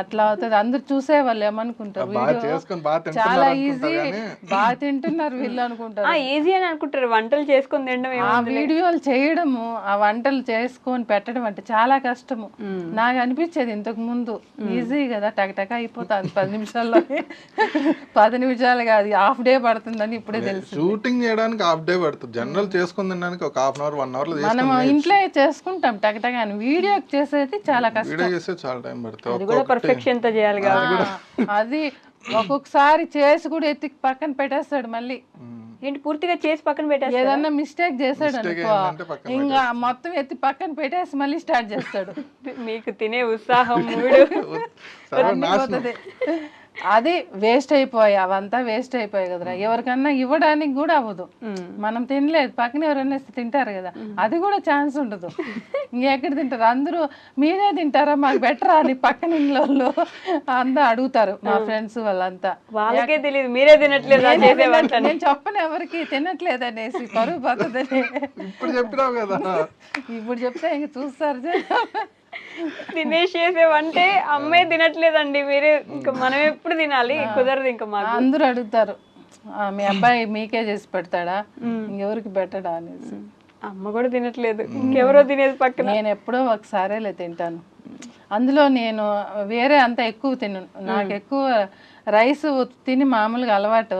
అట్లా అవుతుంది. అందరు చూసే వాళ్ళు ఏమనుకుంటారు, వీడియో చాలా ఈజీ, బాగా తింటున్నారు వీళ్ళు అనుకుంటారు. ఈజీ అని అనుకుంటారు, వంటలు చేసుకొని తినడం. ఆ వీడియోలు చేయడము, ఆ వంటలు చేసుకొని పెట్టడం అంటే చాలా కష్టము. నాకు అనిపించేది ఇంతకు ముందు ఈజీ కదా, టక అయిపోతుంది 10 నిమిషాల్లో. 10 నిమిషాలు కాదు, హాఫ్ డే పడుతుందని ఇప్పుడే తెలుసు. షూటింగ్ చేయడానికి హాఫ్ డే పడుతుంది, జనరల్ చేసుకుని తినడానికి ఒక హాఫ్ అన్ అవర్ 1 అవర్ మనం ఇంట్లో చేసుకుంటాం టక అని, వీడియో చేసేది చాలా కష్టం. వీడియో చేస్తే చాలా టైం పడుతుంది, అది కూడా పర్ఫెక్షన్ తో చేయాలి కదా. అది ఒక్కొక్కసారి చేసి కూడా ఎత్తి పక్కన పెట్టేస్తాడు మళ్ళీ. ఏంటి పూర్తిగా చేసి పక్కన పెట్టేస్తాడు? ఏదన్నా మిస్టేక్ చేశాడు అనుకో, ఇంకా మొత్తం ఎత్తి పక్కన పెట్టేసి మళ్ళీ స్టార్ట్ చేస్తాడు. మీకు తినే ఉత్సాహం మూడు అది వేస్ట్ అయిపోయాయి, అవంతా వేస్ట్ అయిపోయాయి కదరా. ఎవరికన్నా ఇవ్వడానికి కూడా అవ్వదు, మనం తినలేదు, పక్కన ఎవరైనా తింటారు కదా, అది కూడా ఛాన్స్ ఉండదు. ఇంకెక్కడ తింటారు, అందరూ మీరే తింటారా మాకు బెటరా అని పక్కన ఇళ్ళు అంతా అడుగుతారు, మా ఫ్రెండ్స్ వాళ్ళంతా. వాళ్ళకే తెలియదు మీరే తినట్లేదు. నేను చెప్పను ఎవరికి తినట్లేదు అనేసి, పరువు పోతుందని. ఇప్పుడు చెప్పినావు కదా, ఇప్పుడు చెప్తే ఇంక చూస్తారు. దినేష్ చేసేవంటే అమ్మే తినట్లేదండి, మీరే, ఇంకా మనం ఎప్పుడు తినాలి, కుదరదు ఇంకా మాకు. అందరూ అడుగుతారు మీ అబ్బాయి మీకే చేసి పెడతాడా, ఇంకెవరికి పెట్టడా అనేసి. అమ్మ కూడా తినట్లేదు, ఇంకెవరో తినేది పక్కన. నేను ఎప్పుడో ఒకసారేలే తింటాను, అందులో నేను వేరే అంత ఎక్కువ తినను. నాకు ఎక్కువ రైస్ తిని మామూలుగా అలవాటు,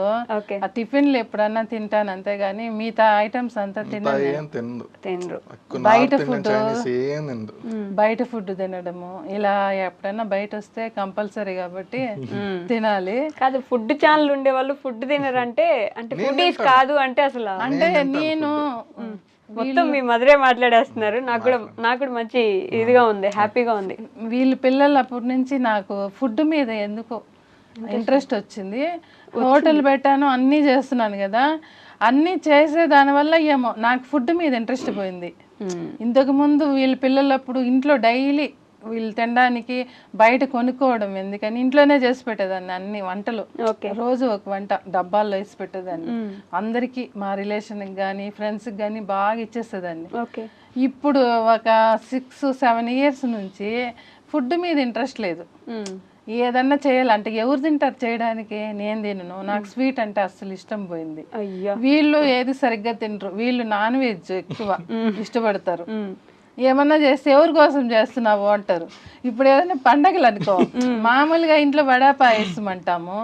ఆ టిఫిన్లు ఎప్పుడన్నా తింటాను అంతేగాని మిగతా ఐటమ్స్ అంతా తినను. బయట ఫుడ్ తినడము ఇలా ఎప్పుడన్నా బయట వస్తే కంపల్సరీ కాబట్టి తినాలి. కాదు, ఫుడ్ ఛానల్ ఉండే వాళ్ళు ఫుడ్ తినరంటే అంటే ఫుడ్ కాదు అంటే అసలు అంటే నేను మొత్తం మీ మదరే మాట్లాడేస్తున్నారు. నాకు కూడా మంచి ఇదిగా ఉంది, హ్యాపీగా ఉంది. వీళ్ళు పిల్లలు అప్పటి నుంచి నాకు ఫుడ్ మీద ఎందుకో ఇంట్రెస్ట్ వచ్చింది. హోటల్ పెట్టాను, అన్నీ చేస్తున్నాను కదా, అన్నీ చేసే దానివల్ల ఏమో నాకు ఫుడ్ మీద ఇంట్రెస్ట్ పోయింది. ఇంతకు ముందు వీళ్ళ పిల్లలప్పుడు ఇంట్లో డైలీ వీళ్ళు తినడానికి బయట కొనుక్కోవడం ఎందుకని ఇంట్లోనే చేసి పెట్టేదాన్ని అన్ని వంటలు. రోజు ఒక వంట డబ్బాల్లో వేసి పెట్టేదాన్ని అందరికి, మా రిలేషన్కి కానీ ఫ్రెండ్స్కి కానీ బాగా ఇచ్చేసేదాన్ని. ఇప్పుడు ఒక 6-7 ఇయర్స్ నుంచి ఫుడ్ మీద ఇంట్రెస్ట్ లేదు. ఏదన్నా చేయాలంటే ఎవరు తింటారు చేయడానికి, నేను తినను. నాకు స్వీట్ అంటే అస్సలు ఇష్టం పోయింది. వీళ్ళు ఏది సరిగ్గా తినరు, వీళ్ళు నాన్ వెజ్ ఎక్కువ ఇష్టపడతారు. ఏమన్నా చేస్తే ఎవరి కోసం చేస్తున్నావు అంటారు. ఇప్పుడు ఏదైనా పండగలు అనుకో, మామూలుగా ఇంట్లో వడా పాయసం అంటాము,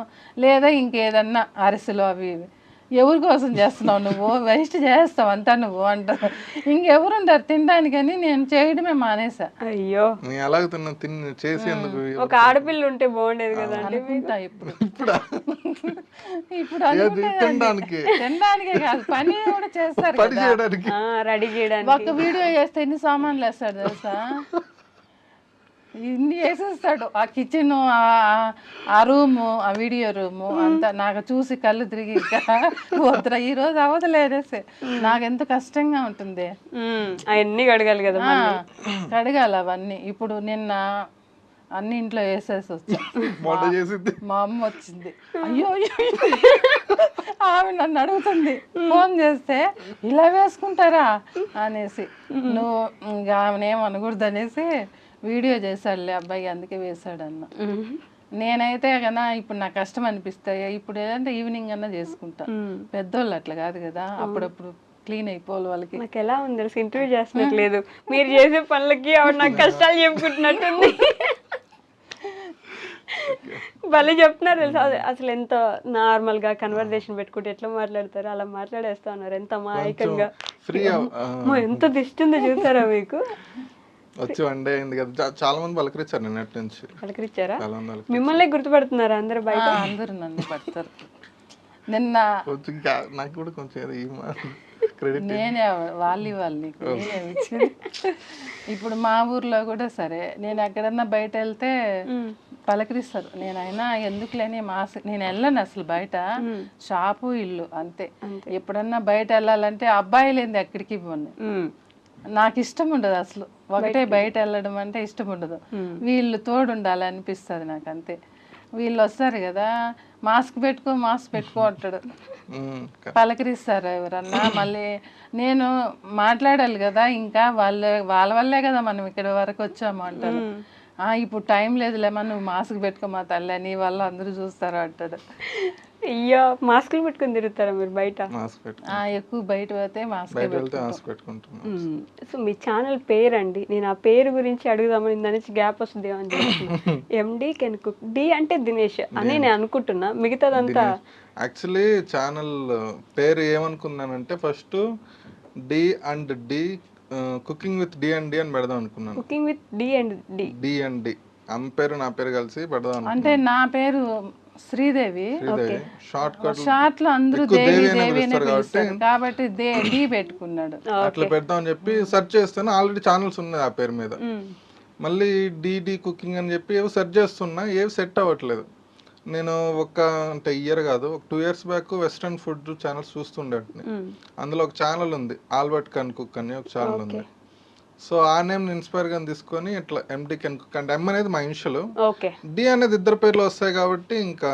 లేదా ఇంకేదన్నా అరిసెలు అవి ఇవి. ఎవరి కోసం చేస్తున్నావు నువ్వు, వేస్ట్ చేస్తావు అంతా నువ్వు అంటారు. ఇంకెవరుంటారు తినడానికని నేను చేయడమే మానేసా. అయ్యో, ఒక ఆడపిల్ల ఉంటే బాగుండేది కదా అనుకుంటా. ఇప్పుడు తినడానికే కాదు, పని కూడా చేస్తారు రెడీ చేయడానికి. ఒక వీడియో చేస్తే ఎన్ని సామాన్లు వేస్తాడు తెలుసా, ఇన్ని వేసేస్తాడు. ఆ కిచెన్, ఆ రూము, ఆ వీడియో రూము అంతా నాకు చూసి కళ్ళు తిరిగి వద్దురా ఈ రోజు అవదలేదేసే, నాకు ఎంత కష్టంగా ఉంటుంది. అవన్నీ కడగాలి కదా, కడగాలి అవన్నీ. ఇప్పుడు నిన్న అన్ని ఇంట్లో వేసేసి వచ్చా, మా అమ్మ వచ్చింది, అయ్యో ఆమె నన్ను అడుగుతుంది ఫోన్ చేస్తే, ఇలా వేసుకుంటారా అనేసి. నువ్వు ఇంకా ఆమెనేం అనకూడదు అనేసి వీడియో చేశాడులే అబ్బాయి అందుకే వేసాడు అన్న. నేనైతే కన్నా ఇప్పుడు నాకు కష్టం అనిపిస్తాయి, ఇప్పుడు ఏదంటే ఈవినింగ్ అన్నా చేసుకుంటా. పెద్దోళ్ళు అట్లా కాదు కదా, అప్పుడప్పుడు క్లీన్ అయిపోవాలి వాళ్ళకి. నాకు ఎలా ఉంది ఇంటర్వ్యూ చేస్తున్నట్లేదు, మీరు చేసే పనులకి ఆవిడ నాకు కష్టాలు చెప్పుకుంటున్నట్టుంది. భలే చెప్తున్నారు తెలుసా, అసలు ఎంత నార్మల్ గా కన్వర్జేషన్ పెట్టుకుంటే ఎట్లా మాట్లాడతారు అలా మాట్లాడేస్తా ఉన్నారు, ఎంత అమాయకంగా. ఎంత దిష్టి ఉందో చూసారా మీకు? వచ్చి 1 డే అయింది కదా, చాలా మంది పలకరించారు నిన్నటి నుంచి. పలకరించారా? మిమ్మల్ని గుర్తుపడుతున్నారా అందరు బయట? అందరూ నన్ను పడతారు. నిన్న నాకు కూడా కొంచెం నేనే వాళ్ళని ఇప్పుడు మా ఊర్లో కూడా సరే, నేను ఎక్కడన్నా బయట వెళ్తే పలకరిస్తారు. నేనైనా ఎందుకు లేని నేను వెళ్ళను అసలు బయట, షాపు ఇల్లు అంతే. ఎప్పుడన్నా బయట వెళ్ళాలంటే అబ్బాయిలు ఏంది ఎక్కడికి పోను, నాకు ఇష్టం ఉండదు అసలు, ఒకటే బయట వెళ్ళడం అంటే ఇష్టం ఉండదు. వీళ్ళు తోడు ఉండాలి అనిపిస్తుంది నాకు అంతే. వీళ్ళు వస్తారు కదా, మాస్క్ పెట్టుకో అంటాడు, పలకరిస్తారు ఎవరన్నా. మళ్ళీ నేను మాట్లాడాలి కదా, ఇంకా వాళ్ళ వల్లే కదా మనం ఇక్కడ వరకు వచ్చాము అంటారు. ఇప్పుడు టైం లేదులేమా, నువ్వు మాస్క్ పెట్టుకో మా తల్లి, నీ వల్ల అందరూ చూస్తారు అంటాడు. అయ్యో, మాస్కులు పెట్టుకుని తిరుగుతారా మీరు బయట? ఎక్కువ బయట పోతే మాస్క్ పెట్టుకుంటాను. సో మీ ఛానల్ పేరు అండి, నేను ఆ పేరు గురించి అడుగుదామని దాని నుంచి గ్యాప్ వస్తుంది అని చెప్పి ఎండి కెన్ కుక్, డి అంటే దినేష్ అని నేను అనుకుంటున్నా, మిగతాదంతా యాక్చువల్లీ ఛానల్ పేరు ఏమనుకున్నానంటే first D and D, cooking with D and D అని పెడదాం అనుకున్నాను. Cooking with D and D, అమ్మ పేరు నా పేరు కలిసి పెడదాం. అంటే నా పేరు శ్రీదేవి, షార్ట్ లో అందరూ దేవి దేవి అనే పిలుస్తారు కాబట్టి డి పెట్టుకున్నాడు. అట్లా పెడదాం అని చెప్పి సెర్చ్ చేస్తాను, ఆల్రెడీ ఛానల్స్ ఉన్నాయి ఆ పేరు మీద. మళ్ళీ డి కుకింగ్ అని చెప్పి ఏవి సెర్చ్ చేస్తున్నా, ఏవి సెట్ అవ్వట్లేదు. నేను అంటే ఇయర్ కాదు, ఒక 2 years back western food channels చూస్తుండే. అందులో ఒక ఛానల్ ఉంది, ఆల్బర్ట్ కెన్ కుక్ అని ఒక ఛానల్ ఉంది. సో ఆ నేమ్ ఇన్స్పైర్ గా తీసుకొని ఇట్లా ఎండి కెన్ కుక్ అంటే ఎం అనేది మా ఇనిషియల్, డి అనేది ఇద్దరు పేర్లు వస్తాయి కాబట్టి ఇంకా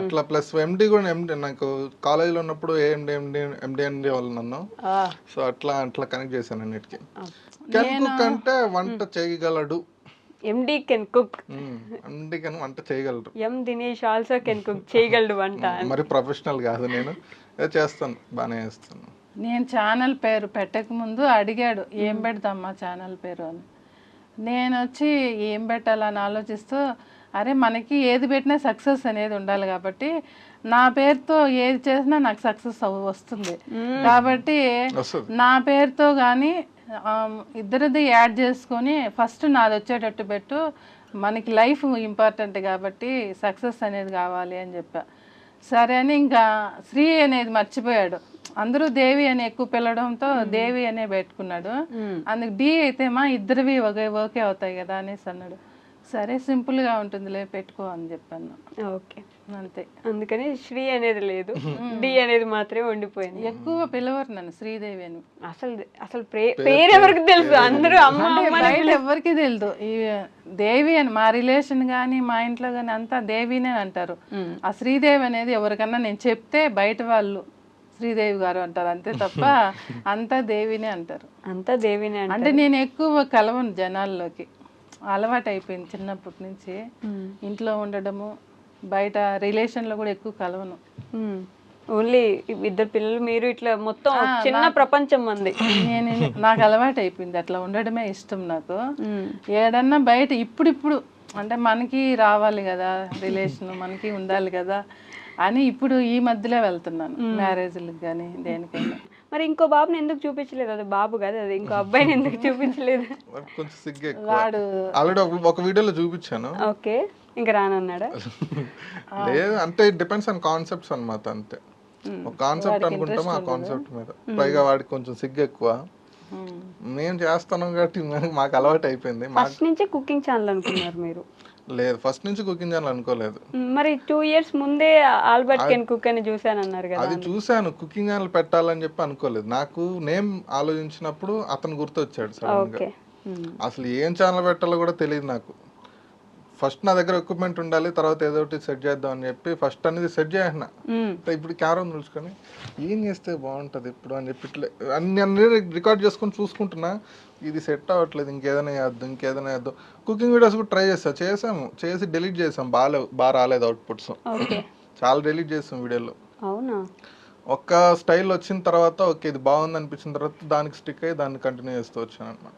అట్లా. ప్లస్ ఎండి కూడా ఎండి, నాకు కాలేజీలో ఉన్నప్పుడు ఎండి వాళ్ళు నన్ను, సో అట్లా కనెక్ట్ చేశాను అన్నిటికీ. కెన్ కుక్ అంటే వంట చేయగలడు, ఎండి కెన్ కుక్, ఎండి కెన్ వంట చేయగలరు. ఎం దినేష్ ఆల్సో కెన్ కుక్, చేయగలడు వంట. మరి ప్రొఫెషనల్ కాదు, నేను చేస్తాను, బాగానే చేస్తాను. నేను ఛానల్ పేరు పెట్టక ముందు అడిగాడు, ఏం పెడతామ్మా ఛానల్ పేరు అని. నేను వచ్చి ఏం పెట్టాలని ఆలోచిస్తూ, అరే మనకి ఏది పెట్టినా సక్సెస్ అనేది ఉండాలి కాబట్టి నా పేరుతో ఏది చేసినా నాకు సక్సెస్ వస్తుంది కాబట్టి నా పేరుతో కానీ ఇద్దరిది యాడ్ చేసుకొని ఫస్ట్ నాది వచ్చేటట్టు పెట్టు, మనకి లైఫ్ ఇంపార్టెంట్ కాబట్టి సక్సెస్ అనేది కావాలి అని చెప్పా. సరే అని ఇంకా శ్రీ అనేది మర్చిపోయాడు, అందరూ దేవి అని ఎక్కువ పిలవడంతో దేవి అనే పెట్టుకున్నాడు. అందుకు డి అయితే మా ఇద్దరివి ఓకే అవుతాయి కదా అనేసి అన్నాడు. సరే సింపుల్ గా ఉంటుందిలే పెట్టుకో అని చెప్పాను. ఓకే, అంతే. అందుకని శ్రీ అనేది లేదు, డి అనేది మాత్రమే ఉండిపోయింది. ఎక్కువ పిలవరు నన్ను శ్రీదేవి అని. అసలు పేరు ఎవరికి తెలుసు? అందరూ బయట ఎవరికి తెలుసు. ఈ దేవి అని మా రిలేషన్ గానీ మా ఇంట్లో గానీ అంతా దేవినే అంటారు. ఆ శ్రీదేవి అనేది ఎవరికన్నా నేను చెప్తే బయట వాళ్ళు శ్రీదేవి గారు అంటారు అంతే తప్ప అంతా దేవినే అంటారు. అంతా దేవినే అంటే నేను ఎక్కువ కలవను జనాల్లోకి, అలవాటు అయిపోయింది చిన్నప్పటి నుంచి. ఇంట్లో ఉండడము, బయట రిలేషన్ లో కూడా ఎక్కువ కలవను. ఓన్లీ ఇద్దరు పిల్లలు, మీరు ఇట్లా మొత్తం చిన్న ప్రపంచం మంది. నాకు అలవాటు అయిపోయింది, అట్లా ఉండడమే ఇష్టం నాకు. ఏడన్నా బయట ఇప్పుడు అంటే మనకి రావాలి కదా రిలేషన్, మనకి ఉండాలి కదా అని ఇప్పుడు ఈ మధ్యలో వెళ్తున్నాను మ్యారేజ్లకు కానీ దేనికైనా. మరి ఇంకో బాబుని ఎందుకు చూపించలేదు? అది బాబు కదా, అది ఇంకో అబ్బాయిని ఎందుకు చూపించలేదు? కొంచెం సిగ్గు ఎక్కువ. ఆల్రెడీ ఒక వీడియోలో చూపించాను. ఓకే, ఇంకా రానన్నాడా? లేదు, అంటే డిపెండ్స్ ఆన్ కాన్సెప్ట్స్ అన్నమాట. అంతే, ఒక కాన్సెప్ట్ అనుకుంటాం, ఆ కాన్సెప్ట్ మీద. పైగా వాడికి కొంచెం సిగ్గు ఎక్కువ. మేము చేస్తాను కాబట్టి మాకు అలవాటు అయిపోయింది. ఫస్ట్ నుంచి కుకింగ్ ఛానల్ అనుకున్నారు మీరు? లేదు, ఫస్ట్ నుంచి కుకింగ్ ఛానల్ అనుకోలేదు. మరి 2 years ముందే ఆల్బర్ట్ కెన్ కుక్ అని చూసాను అన్నారు కదా. అది చూసాను, కుకింగ్ ఛానల్ పెట్టాలని చెప్పి అనుకోలేదు. నాకు నేమ్ ఆలోచించినప్పుడు అతను గుర్తొచ్చాడు సడన్ గా. అసలు ఏం ఛానల్ పెట్టాలో కూడా తెలియదు నాకు. ఫస్ట్ నా దగ్గర ఎక్విప్మెంట్ ఉండాలి, తర్వాత ఏదో ఒకటి సెట్ చేద్దాం అని చెప్పి ఫస్ట్ అనేది సెట్ చేసిన. ఇప్పుడు కెమెరా చూసుకొని ఏం చేస్తే బాగుంటది ఇప్పుడు అని చెప్పి ఇట్లా అన్ని రికార్డ్ చేసుకొని చూసుకుంటున్నా, ఇది సెట్ అవ్వట్లేదు, ఇంకేదైనా చేద్దాం. కుకింగ్ వీడియోస్ కూడా ట్రై చేసి డిలీట్ చేసాం, బాగా రాలేదు అవుట్పుట్స్. చాలా డిలీట్ చేసాం వీడియోలో. అవునా? ఒక్క స్టైల్ వచ్చిన తర్వాత ఓకే ఇది బాగుంది అనిపించిన తర్వాత దానికి స్టిక్ అయ్యి దాన్ని కంటిన్యూ చేస్తూ వచ్చాను అనమాట.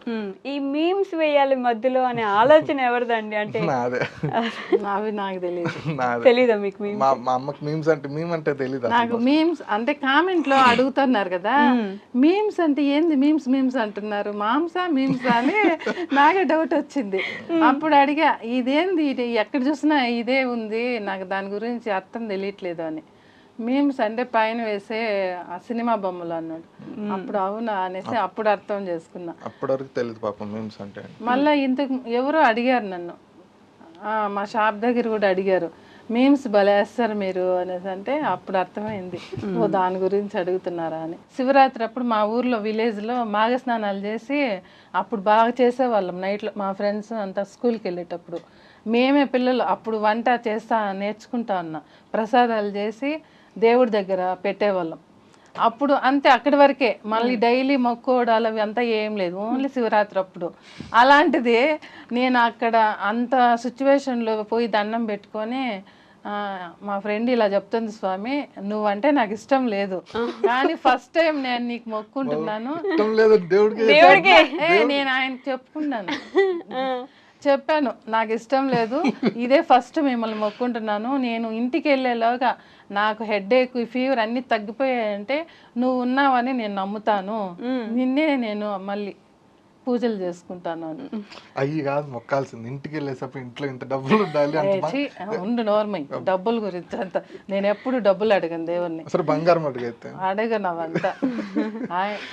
ఈ మీమ్స్ వేయాలి మధ్యలో అనే ఆలోచన ఎవరిదండి? అంటే నాదే. నాకు తెలియదు. తెలీదా మీకు? మా అమ్మకి మీమ్స్ అంటే అంటే తెలీదు నాకు. మీమ్స్ అంటే కామెంట్ లో అడుగుతున్నారు కదా, మీమ్స్ అంటే ఏంది, మీమ్స్ అంటున్నారు, మాంసా మీమ్స్ అని నాకే డౌట్ వచ్చింది. అప్పుడు అడిగా ఇదేంది, ఇది ఎక్కడ చూసినా ఇదే ఉంది, నాకు దాని గురించి అర్థం తెలియట్లేదు అని. మీమ్స్ అంటే పైన వేసే ఆ సినిమా బొమ్మలు అన్నాడు. అప్పుడు అవునా అనేసి అప్పుడు అర్థం చేసుకున్నా. అప్పటి వరకు తెలియదు పాపం మీమ్స్ అంటే. మళ్ళీ ఇంతకు ఎవరో అడిగారు నన్ను, మా షాప్ దగ్గర కూడా అడిగారు, మీమ్స్ బలేస్తారు మీరు అనేసి అంటే అప్పుడు అర్థమైంది ఓ దాని గురించి అడుగుతున్నారా అని. శివరాత్రి అప్పుడు మా ఊర్లో విలేజ్లో మాఘ స్నానాలు చేసి అప్పుడు బాగా చేసేవాళ్ళం నైట్లో. మా ఫ్రెండ్స్ అంతా స్కూల్కి వెళ్ళేటప్పుడు మేమే పిల్లలు అప్పుడు వంట నేర్చుకుంటా ఉన్నా. ప్రసాదాలు చేసి దేవుడి దగ్గర పెట్టేవాళ్ళం. అప్పుడు అంతే, అక్కడి వరకే. మళ్ళీ డైలీ మొక్కోడాలు అవి అంతా ఏం లేదు, ఓన్లీ శివరాత్రి అప్పుడు. అలాంటిది నేను అక్కడ అంత సిచ్యువేషన్లో పోయి దండం పెట్టుకొని మా ఫ్రెండ్ ఇలా చెప్తుంది, స్వామి నువ్వంటే నాకు ఇష్టం లేదు, కానీ ఫస్ట్ టైం నేను నీకు మొక్కుంటున్నాను. నేను ఆయనకు చెప్పుకున్నాను, చెప్పాను నాకు ఇష్టం లేదు, ఇదే ఫస్ట్ మిమ్మల్ని మొక్కుంటున్నాను. నేను ఇంటికి వెళ్ళేలాగా నాకు హెడేక్ ఫీవర్ అన్ని తగ్గిపోయాయంటే నువ్వు ఉన్నావని నేను నమ్ముతాను, నిన్నే నేను మళ్ళీ పూజలు చేసుకుంటాను అని. అయ్యి కాదు మొక్కాల్సింది, ఇంటికి వెళ్ళేసప్పుడు ఇంట్లో ఇంత డబ్బులు ఉండాలి. ఉండు నోర్మై, డబ్బుల గురించి అంత నేను ఎప్పుడు డబ్బులు అడగను దేవుణ్ణి, అసలు బంగారం అడిగైతే అడగను అవంతా.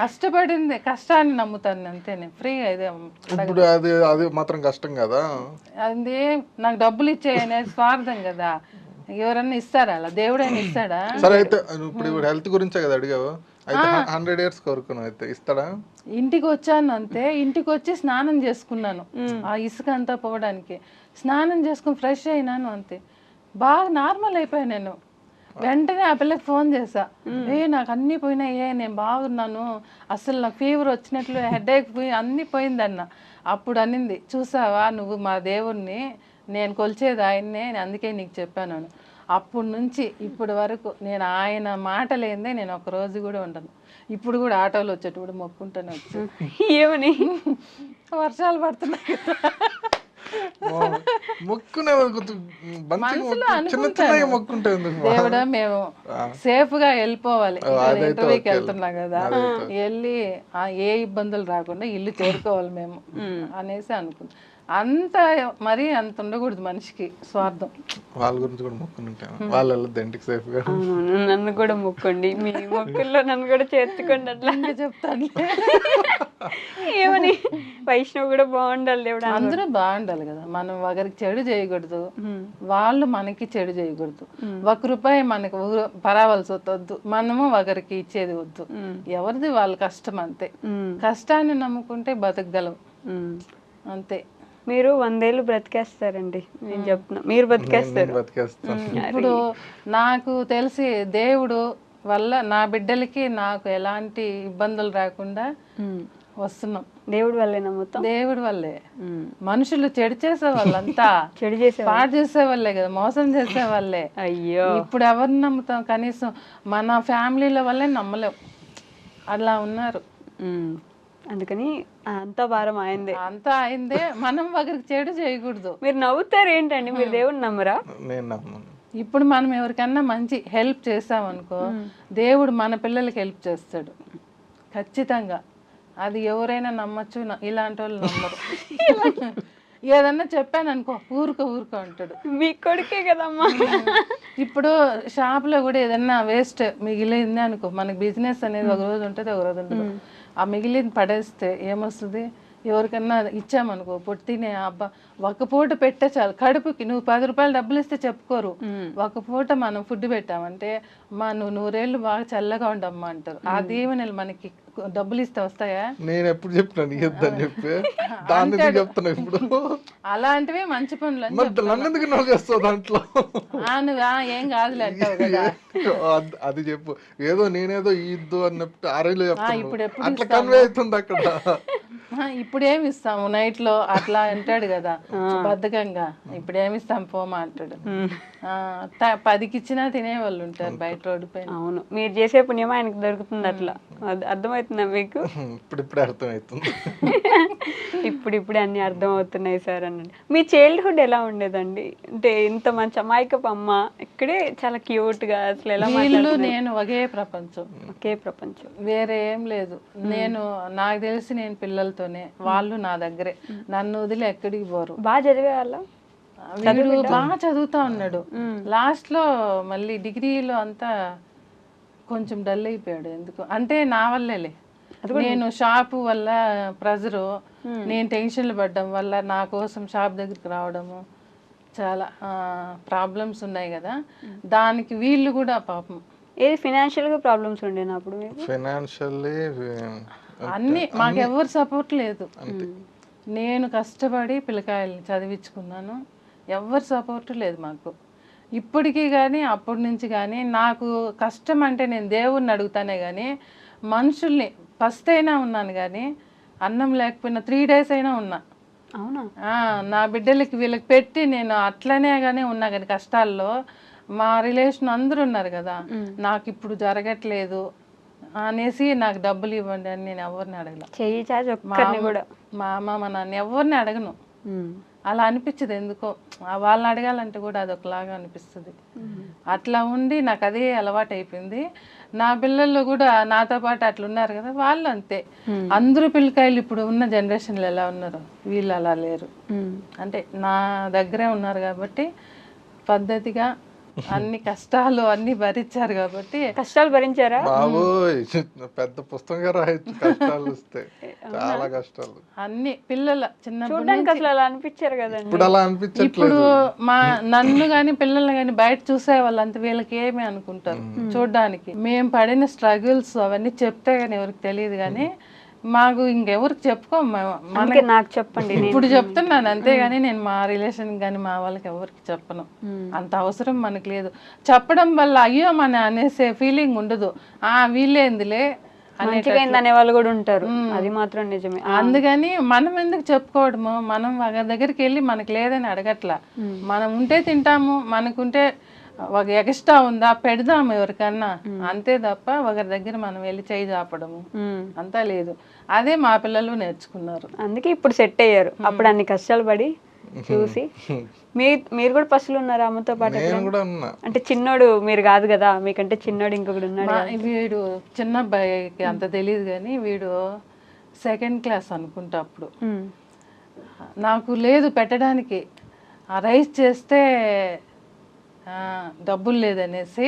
కష్టపడింది కష్టాన్ని నమ్ముతాను అంతే, నేను ఫ్రీగా ఇదే. ఇప్పుడు అది మాత్రం కష్టం కదా, అది నాకు డబ్బులు ఇచ్చేయనేది స్వార్థం కదా. ఎవరన్నా ఇస్తారా అలా, దేవుడైనా ఇస్తాడా? సరే అయితే ఇప్పుడు హెల్త్ గురించే కదా అడిగావు, అయితే 100 years కోరుకున్నావు, అయితే ఇస్తాడా? ఇంటికి వచ్చాను అంతే, ఇంటికి వచ్చి స్నానం చేసుకున్నాను ఆ ఇసుక అంతా పోవడానికి. స్నానం చేసుకుని ఫ్రెష్ అయినాను అంతే, బాగా నార్మల్ అయిపోయాను నేను. వెంటనే ఆ పిల్లకి ఫోన్ చేసా, నాకు అన్నీ పోయినాయే, నేను బాగున్నాను, అసలు నాకు ఫీవర్ వచ్చినట్లు హెడేక్ పోయి అన్నీ పోయిందన్న. అప్పుడు అనింది, చూసావా నువ్వు మా దేవుణ్ణి, నేను కొలిచేది ఆయన్నే, అందుకే నీకు చెప్పాను. అప్పటి నుంచి ఇప్పటి వరకు నేను ఆయన మాట లేదే నేను ఒక రోజు కూడా ఉండను. ఇప్పుడు కూడా ఆటోలు వచ్చేటప్పుడు మొక్కుంటాను వచ్చి. ఏమని? వర్షాలు పడుతున్నాయి కదా, దేవుడా మేము సేఫ్ గా వెళ్ళిపోవాలి, ఇంటర్వ్యూకి వెళ్తున్నాం కదా, వెళ్ళి ఏ ఇబ్బందులు రాకుండా ఇల్లు చేరుకోవాలి మేము అనేసి అనుకున్నాం. అంత మరి అంత ఉండకూడదు మనిషికి స్వార్థం. వాళ్ళ గురించి కూడా మొక్కుకుంటాను, వాళ్ళు వెళ్ళొద్దు ఇంటికి సేఫ్ గా. నన్ను కూడా మొక్కండి, మీ మొక్కుల్లో నన్ను కూడా చేర్చుకోండి, అట్లా చెప్తాను. ఏమని? వైష్ణవ్ కూడా బాగుండాలి, దేవుడు అందరూ బాగుండాలి కదా, మనం ఒకరికి చెడు చేయకూడదు, వాళ్ళు మనకి చెడు చేయకూడదు. ₹1 మనకు పరావలసి వద్దు, మనము ఒకరికి ఇచ్చేది వద్దు, ఎవరిది వాళ్ళ కష్టం అంతే. కష్టాన్ని నమ్ముకుంటే బతకగలం అంతే. మీరు 100 ఏళ్ళు బ్రతికేస్తారండి, నేను చెప్తున్నా, మీరు బతికేస్తారు. ఇప్పుడు నాకు తెలిసి దేవుడు వల్ల నా బిడ్డలకి నాకు ఎలాంటి ఇబ్బందులు రాకుండా వస్తున్నాం. దేవుడి వల్లే నమ్ముతాం, దేవుడి వల్లే. మనుషులు చెడు చేసే వాళ్ళంతా చెడు చేసే పాడు చేసే వాళ్ళే కదా, మోసం చేసే వాళ్ళే. అయ్యో, ఇప్పుడు ఎవరిని నమ్ముతాం? కనీసం మన ఫ్యామిలీల వల్లే నమ్మలేం, అలా ఉన్నారు. అందుకని అంతా భారం అయిందే, అంతా అయిందే, మనం ఒకరికి చెడు చేయకూడదు. మీరు నవ్వుతారు ఏంటండి, మీరు దేవుడిని నమ్మరా? నేను నమ్మను. ఇప్పుడు మనం ఎవరికన్నా మంచి హెల్ప్ చేసామనుకో, దేవుడు మన పిల్లలకి హెల్ప్ చేస్తాడు ఖచ్చితంగా. అది ఎవరైనా నమ్మచ్చు, ఇలాంటి వాళ్ళు నమ్మరు. ఏదన్నా చెప్పాను అనుకో, ఊరుకో అంటాడు. మీ కొడుకే కదమ్మా. ఇప్పుడు షాప్లో కూడా ఏదన్నా వేస్ట్ మిగిలింది అనుకో, మనకి బిజినెస్ అనేది ఒక రోజు ఉంటుంది, ఒక రోజు ఉంటుంది. ఆ మిగిలింది పడేస్తే ఏమొస్తుంది? ఎవరికన్నా ఇచ్చామనుకో, పొట్టి తినే అబ్బా ఒక పూట పెట్టే చాలు కడుపుకి. నువ్వు ₹10 డబ్బులు ఇస్తే చెప్పుకోరు, ఒక పూట మనం ఫుడ్ పెట్టామంటే నువ్వు 100 ఏళ్ళు బాగా చల్లగా ఉండమ్మా అంటారు. ఆ దీవెనలు మనకి డబ్బులు ఇస్తే వస్తాయా? నేను ఎప్పుడు చెప్పినాను ఇద్దని చెప్పి, దాన్ని చెప్తున్నా ఇప్పుడు. అలాంటివి మంచి పనులు దాంట్లో ఏం కాదులే అంటావు కదా. అది చెప్పు, ఏదో నేనేదో ఇద్దు అన్నట్టు ఆరేళ్ళు చెప్తాను. ఇప్పుడు అట్లా కన్వే అవుతుంది అక్కడ. ఇప్పుడు ఏమి ఇస్తాము నైట్ లో అట్లా అంటాడు కదా బద్ధకంగా. ఇప్పుడు ఏమి ఇస్తాం పోమా అంటాడు. 10కి ఇచ్చినా తినేవాళ్ళు ఉంటారు బయట రోడ్డు పైన. అవును, మీరు చేసే పుణ్యం ఆయనకు దొరుకుతుంది. అట్లా అర్థమవుతుందా మీకు? ఇప్పుడిప్పుడే అర్థమవుతుంది. ఇప్పుడిప్పుడే అన్ని అర్థమవుతున్నాయి సార్ అనండి. మీ చైల్డ్హుడ్ ఎలా ఉండేదండి? అంటే ఇంత మంచి అమాయకపు అమ్మ, ఇక్కడే చాలా క్యూట్ గా అసలు ఎలా నేను ఒకే ప్రపంచం, వేరే ఏం లేదు. నాకు తెలిసి నేను పిల్లలతోనే, వాళ్ళు నా దగ్గరే, నన్ను వదిలి ఎక్కడికి పోరు. బాగా చదివేవాళ్ళ? వీడు బాగా చదువుతా ఉన్నాడు. లాస్ట్ లో మళ్ళీ డిగ్రీలో అంతా కొంచెం డల్ అయిపోయాడు. ఎందుకు అంటే నా వల్లేలే. నేను షాపు వల్ల ప్రెజరు, నేను టెన్షన్లు పడ్డం వల్ల నా కోసం షాప్ దగ్గరికి రావడము చాలా ప్రాబ్లమ్స్ ఉన్నాయి కదా, దానికి వీళ్ళు కూడా పాపం ఏది ఫినాన్షియల్ గా ప్రాబ్లమ్స్ ఉండేనా అప్పుడు మీకు? ఫైనాన్షియల్లీ అన్నీ మాకు ఎవరు సపోర్ట్ లేదు. నేను కష్టపడి పిల్లకాయల్ని చదివించుకున్నాను, ఎవరు సపోర్ట్ లేదు మాకు ఇప్పటికీ. కానీ అప్పటి నుంచి కానీ నాకు కష్టం అంటే నేను దేవుణ్ణి అడుగుతానే కానీ మనుషుల్ని ఫస్ట్ అయినా ఉన్నాను, కానీ అన్నం లేకపోయినా 3 days అయినా ఉన్నా. అవునా? నా బిడ్డలకి వీళ్ళకి పెట్టి నేను అట్లనే కానీ ఉన్నా, కానీ కష్టాల్లో మా రిలేషన్ అందరూ ఉన్నారు కదా, నాకు ఇప్పుడు జరగట్లేదు అనేసి నాకు డబ్బులు ఇవ్వండి అని నేను ఎవరిని అడగల. చెయ్యి చాచి ఒక్కరిని కూడా మా అమ్మ మా నాన్న ఎవరిని అడగను. అలా అనిపించదు ఎందుకో, వాళ్ళని అడగాలంటే కూడా అదొకలాగా అనిపిస్తుంది. అట్లా ఉండి నాకు అదే అలవాటు అయిపోయింది. నా పిల్లలు కూడా నాతో పాటు అట్లా ఉన్నారు కదా, వాళ్ళు అంతే. అందరూ పిల్లకాయలు ఇప్పుడు ఉన్న జనరేషన్లో ఎలా ఉన్నారు, వీళ్ళు అలా లేరు. అంటే నా దగ్గరే ఉన్నారు కాబట్టి పద్ధతిగా అన్ని కష్టాలు అన్ని భరించారు కాబట్టి. కష్టాలు భరించారా? బాబోయ్ పెద్ద పుస్తకంగా రాయొచ్చు కష్టాలు వస్తే, చాలా కష్టాలు. అన్ని పిల్లల చిన్న చూడడానికి అసలు అలా అనిపించారు కదండి. ఇప్పుడు అలా అనిపించట్లేదు. ఇప్పుడు నన్ను గాని పిల్లల్ని గాని బయట చూసే వాళ్ళంతా వీళ్ళకి ఏమి అనుకుంటారు చూడడానికి. మేము పడిన స్ట్రగుల్స్ అవన్నీ చెప్తే గానీ ఎవరికి తెలియదు, కానీ మాకు ఇంకెవరికి చెప్పుకోము. నాకు చెప్పండి, ఇప్పుడు చెప్తున్నాను అంతేగాని నేను మా రిలేషన్ కానీ మా వాళ్ళకి ఎవరికి చెప్పను. అంత అవసరం మనకు లేదు. చెప్పడం వల్ల అయ్యో మన అనేసే ఫీలింగ్ ఉండదు. వీళ్ళేందిలే అనే వాళ్ళు కూడా ఉంటారు, అది మాత్రం నిజమే. అందుకని మనం ఎందుకు చెప్పుకోవడము, మనం ఒకరి దగ్గరికి వెళ్ళి మనకు లేదని అడగట్లా. మనం ఉంటే తింటాము, మనకుంటే ఒక ఎక్స్ట్రా ఉందా పెడదాము ఎవరికన్నా, అంతే తప్ప ఒకరి దగ్గర మనం వెళ్ళి చేయి చాపడము అంతా లేదు. అదే మా పిల్లలు నేర్చుకున్నారు, అందుకే ఇప్పుడు సెట్ అయ్యారు. అప్పుడు అన్ని కష్టాలు పడి చూసి మీరు కూడా పసులు ఉన్నారా అమ్మతో పాటు? అంటే చిన్నోడు మీరు కాదు కదా, మీకంటే చిన్నోడు ఇంకొకడు ఉన్నాడు. వీడు చిన్న అబ్బాయికి అంత తెలియదు, కానీ వీడు 2nd class అనుకుంటా. అప్పుడు నాకు లేదు పెట్టడానికి, ఆ రైస్ చేస్తే డబ్బులు లేదనేసి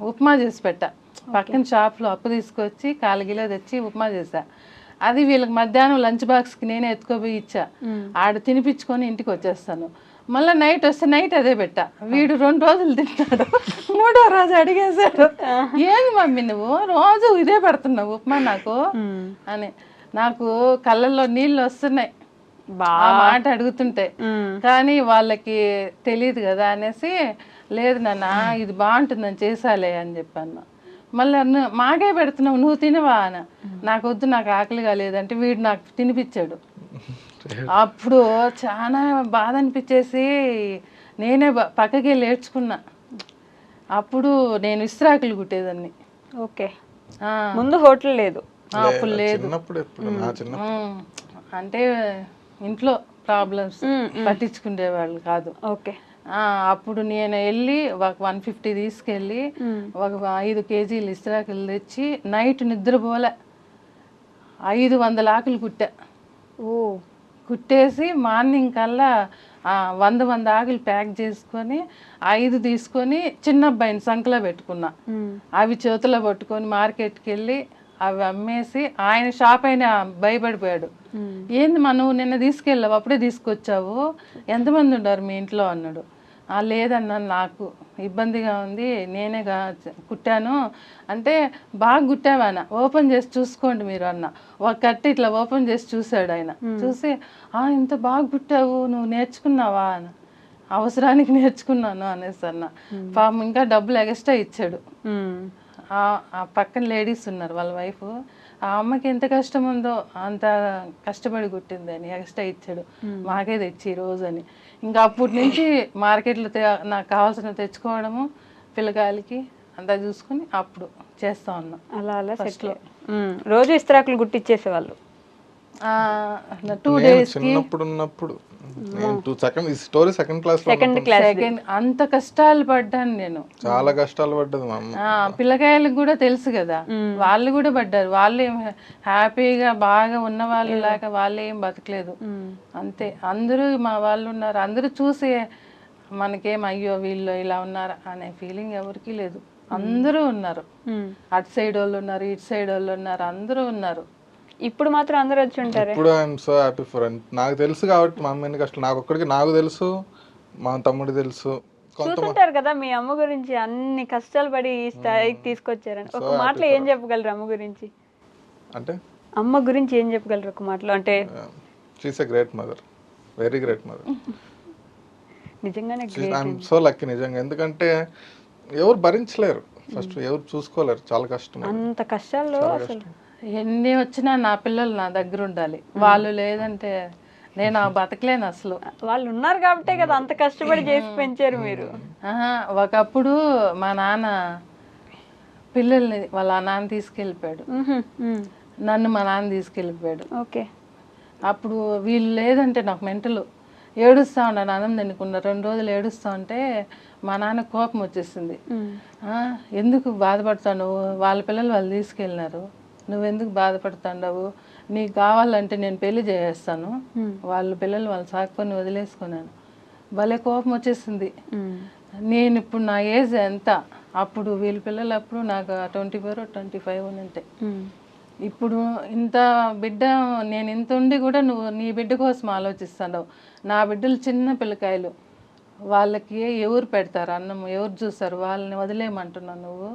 ఉప్మా చేసి పెట్టా. పక్కన షాప్లో అప్పు తీసుకొచ్చి 1/4 కిలో తెచ్చి ఉప్మా చేసా. అది వీళ్ళకి మధ్యాహ్నం లంచ్ బాక్స్కి నేనే ఎత్తుకోపోయి ఇచ్చా. ఆడ తినిపించుకొని ఇంటికి వచ్చేస్తాను. మళ్ళీ నైట్ వస్తే నైట్ అదే పెట్టా. వీడు 2 రోజులు తింటాడు, 3వ రోజు అడిగేశాడు, ఏంది మమ్మీ నువ్వు రోజు ఇదే పెడుతున్నావు ఉప్మా నాకు అని. నాకు కళ్ళల్లో నీళ్ళు వస్తున్నాయి ఆ మాట అడుగుతుంటే, కానీ వాళ్ళకి తెలియదు కదా అనేసి, లేదు నాన్న ఇది బాగుంటుందని చేసాలే అని చెప్పాను. మళ్ళీ మాకే పెడుతున్నావు నువ్వు తినవా అని. నాకు వద్దు, నాకు ఆకలిగా లేదంటే వీడు నాకు తినిపించాడు. అప్పుడు చాలా బాధ అనిపించేసి నేనే పక్కకి వెళ్ళి ఏడ్చుకున్నా. అప్పుడు నేను ఇస్త్రాకులు కుట్టేదాన్ని. ఓకే, ముందు హోటల్ లేదు అప్పుడు లేదు. అంటే ఇంట్లో ప్రాబ్లమ్స్ పట్టించుకునేవాళ్ళు కాదు. ఓకే, అప్పుడు నేను వెళ్ళి ఒక 150 తీసుకెళ్ళి ఒక 5 kgs ఇస్త్రాకులు తెచ్చి నైట్ నిద్రపోలే 500 ఆకులు కుట్టా. కుట్టేసి మార్నింగ్ కల్లా 100 ఆకులు ప్యాక్ చేసుకొని 5 తీసుకొని చిన్న అబ్బాయిని సంకలో పెట్టుకున్నా. అవి చేతిలో పట్టుకొని మార్కెట్కి వెళ్ళి అవి అమ్మేసి, ఆయన షాప్ అయినా భయపడిపోయాడు. ఏంది నువ్వు నిన్న తీసుకెళ్ళావు, అప్పుడే తీసుకొచ్చావు, ఎంతమంది ఉన్నారు మీ ఇంట్లో అన్నాడు. లేదన్నా నాకు ఇబ్బందిగా ఉంది, నేనే కుట్టాను అంటే. బాగా కుట్టావాన, ఓపెన్ చేసి చూసుకోండి మీరు అన్న. ఒక కట్టి ఇట్లా ఓపెన్ చేసి చూసాడు ఆయన. చూసి ఇంత బాగా కుట్టావు, నువ్వు నేర్చుకున్నావా అని. అవసరానికి నేర్చుకున్నాను అనేసి అన్న. పాపం ఇంకా డబ్బులు ఎక్స్ట్రా ఇచ్చాడు. ఆ పక్కన లేడీస్ ఉన్నారు, వాళ్ళ వైఫ్. ఆ అమ్మకి ఎంత కష్టం ఉందో అంత కష్టపడి కుట్టిందని ఎక్స్ట్రా ఇచ్చాడు. మాకే తెచ్చి రోజు అని. ఇంకా అప్పటి నుంచి మార్కెట్లో నాకు కావాల్సిన తెచ్చుకోవడము, పిల్లకాయలకి అంతా చూసుకుని అప్పుడు చేస్తా ఉన్నాం. అలా అలా ఫస్ట్లో రోజు ఇస్త్రాకులు గుట్టిచ్చేసేవాళ్ళు. 2 days చిన్నప్పుడు సెకండ్ క్లాస్ అంత కష్టాలు పడ్డాను నేను, చాలా కష్టాలు పడ్డది మా అమ్మ. పిల్లకాయలకు కూడా తెలుసు కదా, వాళ్ళు కూడా పడ్డారు. వాళ్ళు ఏం హ్యాపీగా బాగా ఉన్న వాళ్ళు లాగా వాళ్ళు ఏం బతకలేదు. అంతే, అందరూ మా వాళ్ళు ఉన్నారు. అందరూ చూసి మనకేం అయ్యో వీళ్ళు ఇలా ఉన్నారు అనే ఫీలింగ్ ఎవరికి లేదు. అందరూ ఉన్నారు, అటు సైడ్ వాళ్ళు ఉన్నారు, ఇటు సైడ్ వాళ్ళు ఉన్నారు, అందరూ ఉన్నారు. ఇప్పుడు మాత్రం అందరూ వచ్చి ఉంటారు. ఇప్పుడు ఐఎమ్ సో హ్యాపీ ఫర్ నాకు తెలుసు కాబట్టి మా అమ్మ ఎన్ని కష్టాలు నాకు తెలుసు, మా తమ్ముడికి తెలుసు. చూస్తుంటారు కదా మీ అమ్మ గురించి, అన్ని కష్టాలు పడి ఈ స్థాయికి తీసుకొచ్చారని. ఒక మాటలో ఏం చెప్పగలరు అమ్మ గురించి? అంటే అమ్మ గురించి ఏం చెప్పగలరు ఒక మాటలో? అంటే she's a great mother, very great mother. నిజంగానే ఐఎమ్ సో లక్కీ నిజంగా. ఎందుకంటే ఎవరు భరించలేరు, ఫస్ట్ ఎవరు చూసుకోలేరు, చాలా కష్టం. అంత కష్టాల్లో అసలు ఎన్ని వచ్చినా నా పిల్లలు నా దగ్గర ఉండాలి. వాళ్ళు లేదంటే నేను బతకలేను అసలు. వాళ్ళు ఉన్నారు కాబట్టే కదా అంత కష్టపడి చేసి పెంచారు మీరు. ఒకప్పుడు మా నాన్న పిల్లల్ని వాళ్ళ నాన్న తీసుకెళ్ళిపోయాడు, నన్ను మా నాన్న తీసుకెళ్ళిపోయాడు. ఓకే. అప్పుడు వీళ్ళు లేదంటే నాకు మెంటలు, ఏడుస్తా ఉన్నాను. అన్నం తినకుండా 2 రోజులు ఏడుస్తా ఉంటే మా నాన్న కోపం వచ్చేసింది. ఎందుకు బాధపడతావు, వాళ్ళ పిల్లలు వాళ్ళు తీసుకెళ్ళినారు, నువ్వెందుకు బాధపడుతున్నావు, నీకు కావాలంటే నేను పెళ్లి చేసేస్తాను, వాళ్ళ పిల్లలు వాళ్ళు సాకుకొని వదిలేసుకున్నాను. భలే కోపం వచ్చేసింది. నేను ఇప్పుడు నా ఏజ్ ఎంత, అప్పుడు వీళ్ళ పిల్లలు అప్పుడు నాకు 24 25 ఉంటాయి. ఇప్పుడు ఇంత బిడ్డ నేను ఇంత ఉండి కూడా నువ్వు నీ బిడ్డ కోసం ఆలోచిస్తున్నావు. నా బిడ్డలు చిన్న పిల్లకాయలు, వాళ్ళకి ఎవరు పెడతారు అన్నం, ఎవరు చూస్తారు, వాళ్ళని వదిలేయమంటున్నావు నువ్వు.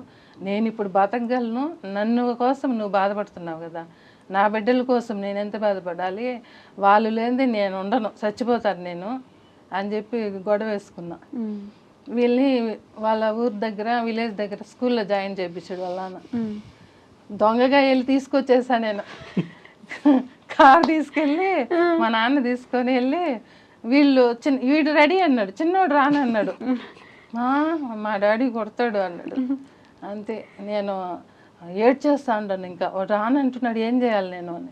నేను ఇప్పుడు బతకగలను, నన్ను కోసం నువ్వు బాధపడుతున్నావు కదా, నా బిడ్డల కోసం నేను ఎంత బాధపడాలి, వాళ్ళు లేనిది నేను ఉండను, చచ్చిపోతాను నేను అని చెప్పి గొడవ వేసుకున్నా. వీళ్ళని వాళ్ళ ఊరు దగ్గర విలేజ్ దగ్గర స్కూల్లో జాయిన్ చేయించాడు వాళ్ళ నాన్న. దొంగగా వెళ్ళి తీసుకొచ్చేసా నేను. కారు తీసుకెళ్ళి మా నాన్న తీసుకొని వెళ్ళి వీడు రెడీ అన్నాడు, చిన్నోడు రానన్నాడు. మా డాడీ కొడతాడు అన్నాడు. అంతే, నేను ఏడ్చేస్తా ఉంటాను. ఇంకా రానంటున్నాడు, ఏం చేయాలి నేను అని.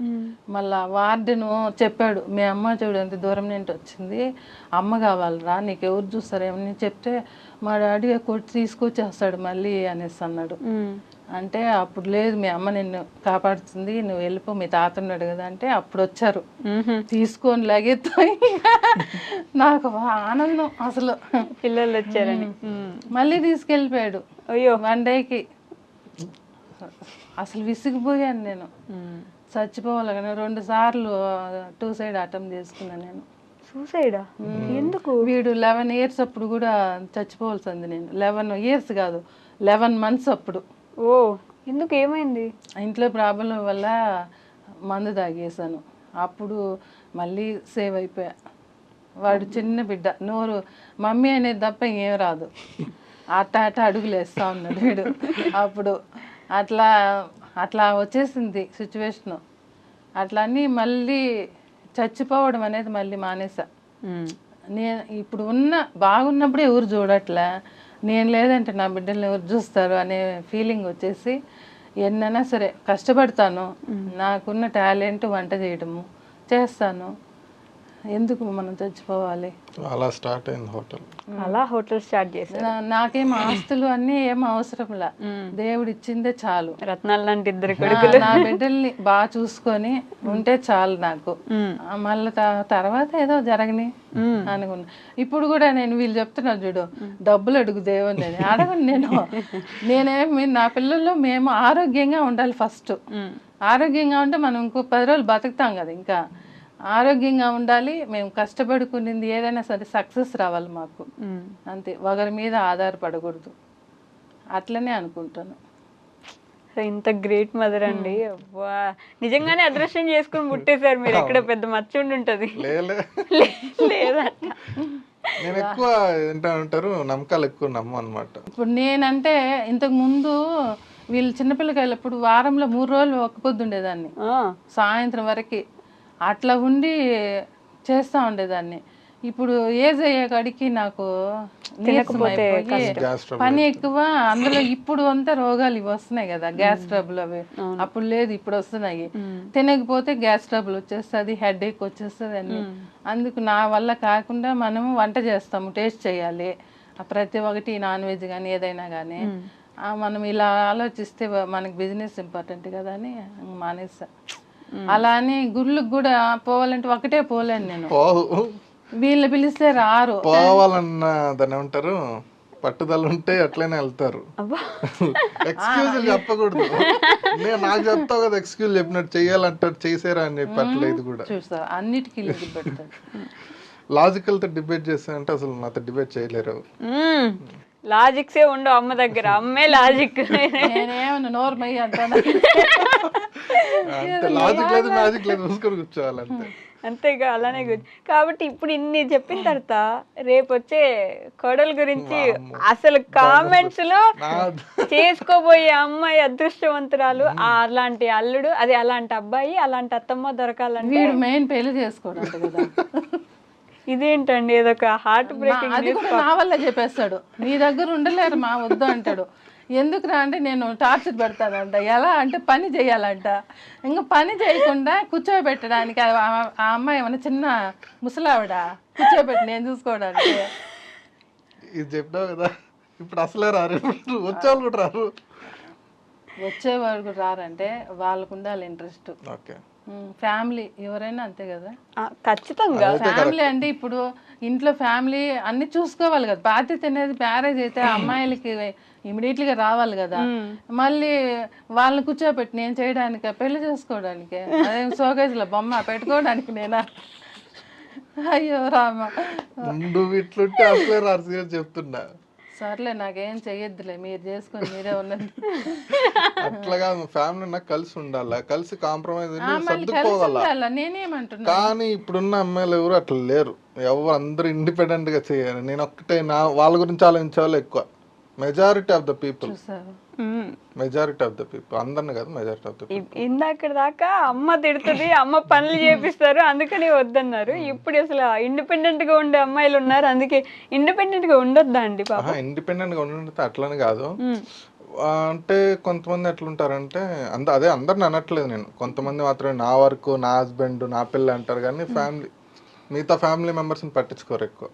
మళ్ళా వార్డెను చెప్పాడు, మీ అమ్మ చూడు ఎంత దూరం నుండి వచ్చింది, అమ్మ కావాలరా, నీకు ఎవరు చూస్తారేమని చెప్తే మా డాడీ కొట్టి తీసుకొచ్చేస్తాడు మళ్ళీ అనేసి అన్నాడు. అంటే అప్పుడు లేదు, మీ అమ్మ నిన్ను కాపాడుతుంది, నువ్వు వెళ్ళిపో, మీ తాత ఉన్నాడు కదా అంటే అప్పుడు వచ్చారు తీసుకొని లగెత్తో. నాకు ఆనందం అసలు, పిల్లలు వచ్చారని. మళ్ళీ తీసుకెళ్ళిపోయాడు. అయ్యో, 1 డేకి అసలు విసిగిపోయాను నేను, చచ్చిపోవాలి. కానీ 2 సార్లు సూసైడ్ అటెంప్ట్ చేసుకున్నాను నేను. సూసైడా? ఎందుకు? వీడు 11 ఇయర్స్ అప్పుడు కూడా చచ్చిపోవాల్సింది నేను. 11 ఇయర్స్ కాదు, 11 months అప్పుడు. ఓ, ఎందుకు, ఏమైంది? ఇంట్లో ప్రాబ్లం వల్ల మందు తాగేసాను. అప్పుడు మళ్ళీ సేవ్ అయిపోయా. వాడు చిన్న బిడ్డ, నోరు మమ్మీ అనేది తప్ప ఇంకేం రాదు, అట్ట అడుగులు వేస్తూ ఉన్నాడు వీడు. అప్పుడు అట్లా వచ్చేసింది సిచ్యువేషను. అట్లా అని మళ్ళీ చచ్చిపోవడం అనేది మళ్ళీ మానేసా. నేను ఇప్పుడు బాగున్నప్పుడే ఎవరు చూడట్లే, నేను లేదంటే నా బిడ్డల్ని ఎవరు చూస్తారు అనే ఫీలింగ్ వచ్చేసి ఎన్నైనా సరే కష్టపడతాను. నాకున్న టాలెంట్ వంట చేయడము చేస్తాను, ఎందుకు మనం చచ్చిపోవాలి. అలా స్టార్ట్ అయింది హోటల్. అలా హోటల్ స్టార్ట్ చేశారు. నాకేం ఆస్తులు అన్నీ ఏం అవసరంలా, దేవుడు ఇచ్చిందే చాలు. రత్నాలు లాంటి 2 కొడుకులు. నా బిడ్డల్ని బాగా చూసుకొని ఉంటే చాలు నాకు. మళ్ళీ తర్వాత ఏదో జరగని అనుకున్నా. ఇప్పుడు కూడా నేను వీళ్ళు చెప్తున్నారు చూడు, డబ్బులు అడుగు దేవుని, నేను అడగను. నేనేమి నా పిల్లల్లో మేము ఆరోగ్యంగా ఉండాలి ఫస్ట్. ఆరోగ్యంగా ఉంటే మనం ఇంకో 10 రోజులు బతుకుతాం కదా. ఇంకా ఆరోగ్యంగా ఉండాలి, మేము కష్టపడుకునింది ఏదైనా సరే సక్సెస్ రావాలి మాకు, అంతే. ఒకరి మీద ఆధారపడకూడదు, అట్లనే అనుకుంటాను. ఇంత గ్రేట్ మదర్ అండి. అబ్బా, నిజంగానే అదృష్టం చేసుకుని పుట్టేశారు మీరు. ఎక్కడ పెద్ద మచ్చ ఉండుంటది. లేదట. నేను ఎక్కువ ఏంటంటారు, నమ్మకాలు ఎక్కువ నమ్మ అనమాట. ఇప్పుడు నేనంటే ఇంతకు ముందు వీళ్ళు చిన్నపిల్లకాయలు అప్పుడు వారంలో 3 రోజులు ఒక్క పొద్దు ఉండేదాన్ని, సాయంత్రం వరకు అట్లా ఉండి చేస్తూ ఉండేదాన్ని. ఇప్పుడు ఏజ్ అయ్యే కాడికి నాకు పని ఎక్కువ, అందులో ఇప్పుడు అంతా రోగాలు ఇవి వస్తున్నాయి కదా, గ్యాస్ ట్రబుల్ అవి. అప్పుడు లేదు, ఇప్పుడు వస్తున్నాయి. తినకపోతే గ్యాస్ ట్రబుల్ వచ్చేస్తుంది, హెడేక్ వచ్చేస్తుంది అన్ని. అందుకు నా వల్ల కాకుండా మనము వంట చేస్తాము, టేస్ట్ చేయాలి ప్రతి ఒక్కటి, నాన్ వెజ్ కానీ ఏదైనా కానీ. మనం ఇలా ఆలోచిస్తే మనకి బిజినెస్ ఇంపార్టెంట్ కదా అని మానేస్తా. అలా అని గుళ్ళకి కూడా పోవాలంటే ఒకటే పోలేను నేను, వీళ్ళు పిలిస్తే రారు. పోవాలన్న దాన్ని ఏమంటారు, పట్టుదల ఉంటే అట్లనే వెళ్తారు. అబ్బా ఎక్స్క్యూజ్ చెప్పకూడదు. నాకు చెప్తావు కదా ఎక్స్క్యూజ్ చెప్పినట్టు చెయ్యాలంటారు, చేసారా అని చెప్పి అట్లా ఇది కూడా. చూస్తా అన్నిటికీ లింక్ పెడతాడు. లాజికల్ తో డిబేట్ చేస్తానంటే అసలు నాతో డిబేట్ చేయలేరు. లాజిక్సే ఉండవు అమ్మ దగ్గర, అమ్మే లాజిక్. నేనేమన్నా నోర్మయ్య అంటాను. అంటే లాజిక్ లేదు మ్యాజిక్ లేదు, చూసుకొని కూర్చోవాలంతే. అంతేగా, అలానే కాబట్టి ఇప్పుడు ఇన్ని చెప్పిన తర్వాత రేపు వచ్చే కోడల గురించి అసలు కామెంట్స్ లో చేసుకోబోయే అమ్మాయి అదృష్టవంతురాలు, అలాంటి అల్లుడు, అది అలాంటి అబ్బాయి, అలాంటి అత్తమ్మ దొరకాలంటే వీడు మెయిన్ పెళ్లి చేసుకోవడం కదా. ఇదేంటండి ఏదొక హార్ట్ బ్రేకింగ్. అది కూడా నా వల్ల చెప్పేస్తాడు, నీ దగ్గర ఉండలేరు మా వద్దు అంటాడు. ఎందుకురా అంటే నేను టార్చర్ పెడతానంట. ఎలా అంటే పని చేయాలంట. ఇంకా పని చేయకుండా కూర్చోబెట్టడానికి ఆ అమ్మాయి ఏమన్నా చిన్న ముసలావిడ కూర్చోబెట్టి నేను చూసుకోవడానికి. ఇది చెప్పావు కదా, ఇప్పుడు అసలే రారు, వచ్చేవాళ్ళు కూడా రారు. వచ్చేవాడు కూడా రారంటే వాళ్ళకు ఉండాలి ఇంట్రెస్ట్. ఓకే, ఫ్యామిలీ ఎవరైనా అంతే కదా. ఖచ్చితంగా ఫ్యామిలీ అంటే ఇప్పుడు ఇంట్లో ఫ్యామిలీ అన్ని చూసుకోవాలి కదా. బాధ్యత అనేది మ్యారేజ్ అయితే అమ్మాయిలకి ఇమీడియట్లీగా రావాలి కదా. మళ్ళీ వాళ్ళని కూర్చోబెట్టి నేను చేయడానికి, పెళ్లి చేసుకోవడానికి, అదే షోకేజ్లో బొమ్మ పెట్టుకోవడానికి నేనా? అయ్యో రామ, నువ్వు ఇట్లుంటే అసలే రారు చెప్తున్నా. సర్లే నాకేం చెయ్యొద్దులే, మీరు చేసుకొని మీరే ఉన్నది. అట్లాగా ఫ్యామిలీ నాకు కలిసి ఉండాలి, కలిసి కాంప్రమైజ్ సర్దుకోగల. నేనేమంటున్నా, కానీ ఇప్పుడున్న అమ్మాయిలు ఎవరు అట్లా లేరు. ఎవరు అందరూ ఇండిపెండెంట్ గా చేయాలి. నేను ఒక్కటే వాళ్ళ గురించి ఆలోచించాలి ఎక్కువ. Majority of the people, majority of the people, అందరిని కాదు మెజారిటీ ఆఫ్ ద పీపుల్. ఇందాక దాకా అమ్మ తిడుతుంది, అమ్మ పనులు చేపిస్తారు అందుకని వద్దన్నారు. ఇప్పుడు అసలు ఇండిపెండెంట్ గా ఉండే అమ్మాయిలు ఉన్నారు, అందుకే ఇండిపెండెంట్ గా ఉండొద్దా అండి పాప? ఇండిపెండెంట్ గా ఉండే అట్లని కాదు. అంటే కొంతమంది ఎట్లుంటారంటే అదే అందరిని అనట్లేదు నేను, కొంతమంది మాత్రమే నా వరకు, నా హస్బెండ్, నా పిల్ల అంటారు కానీ ఫ్యామిలీ, మిగతా ఫ్యామిలీ మెంబర్స్ ని పట్టించుకోరు ఎక్కువ.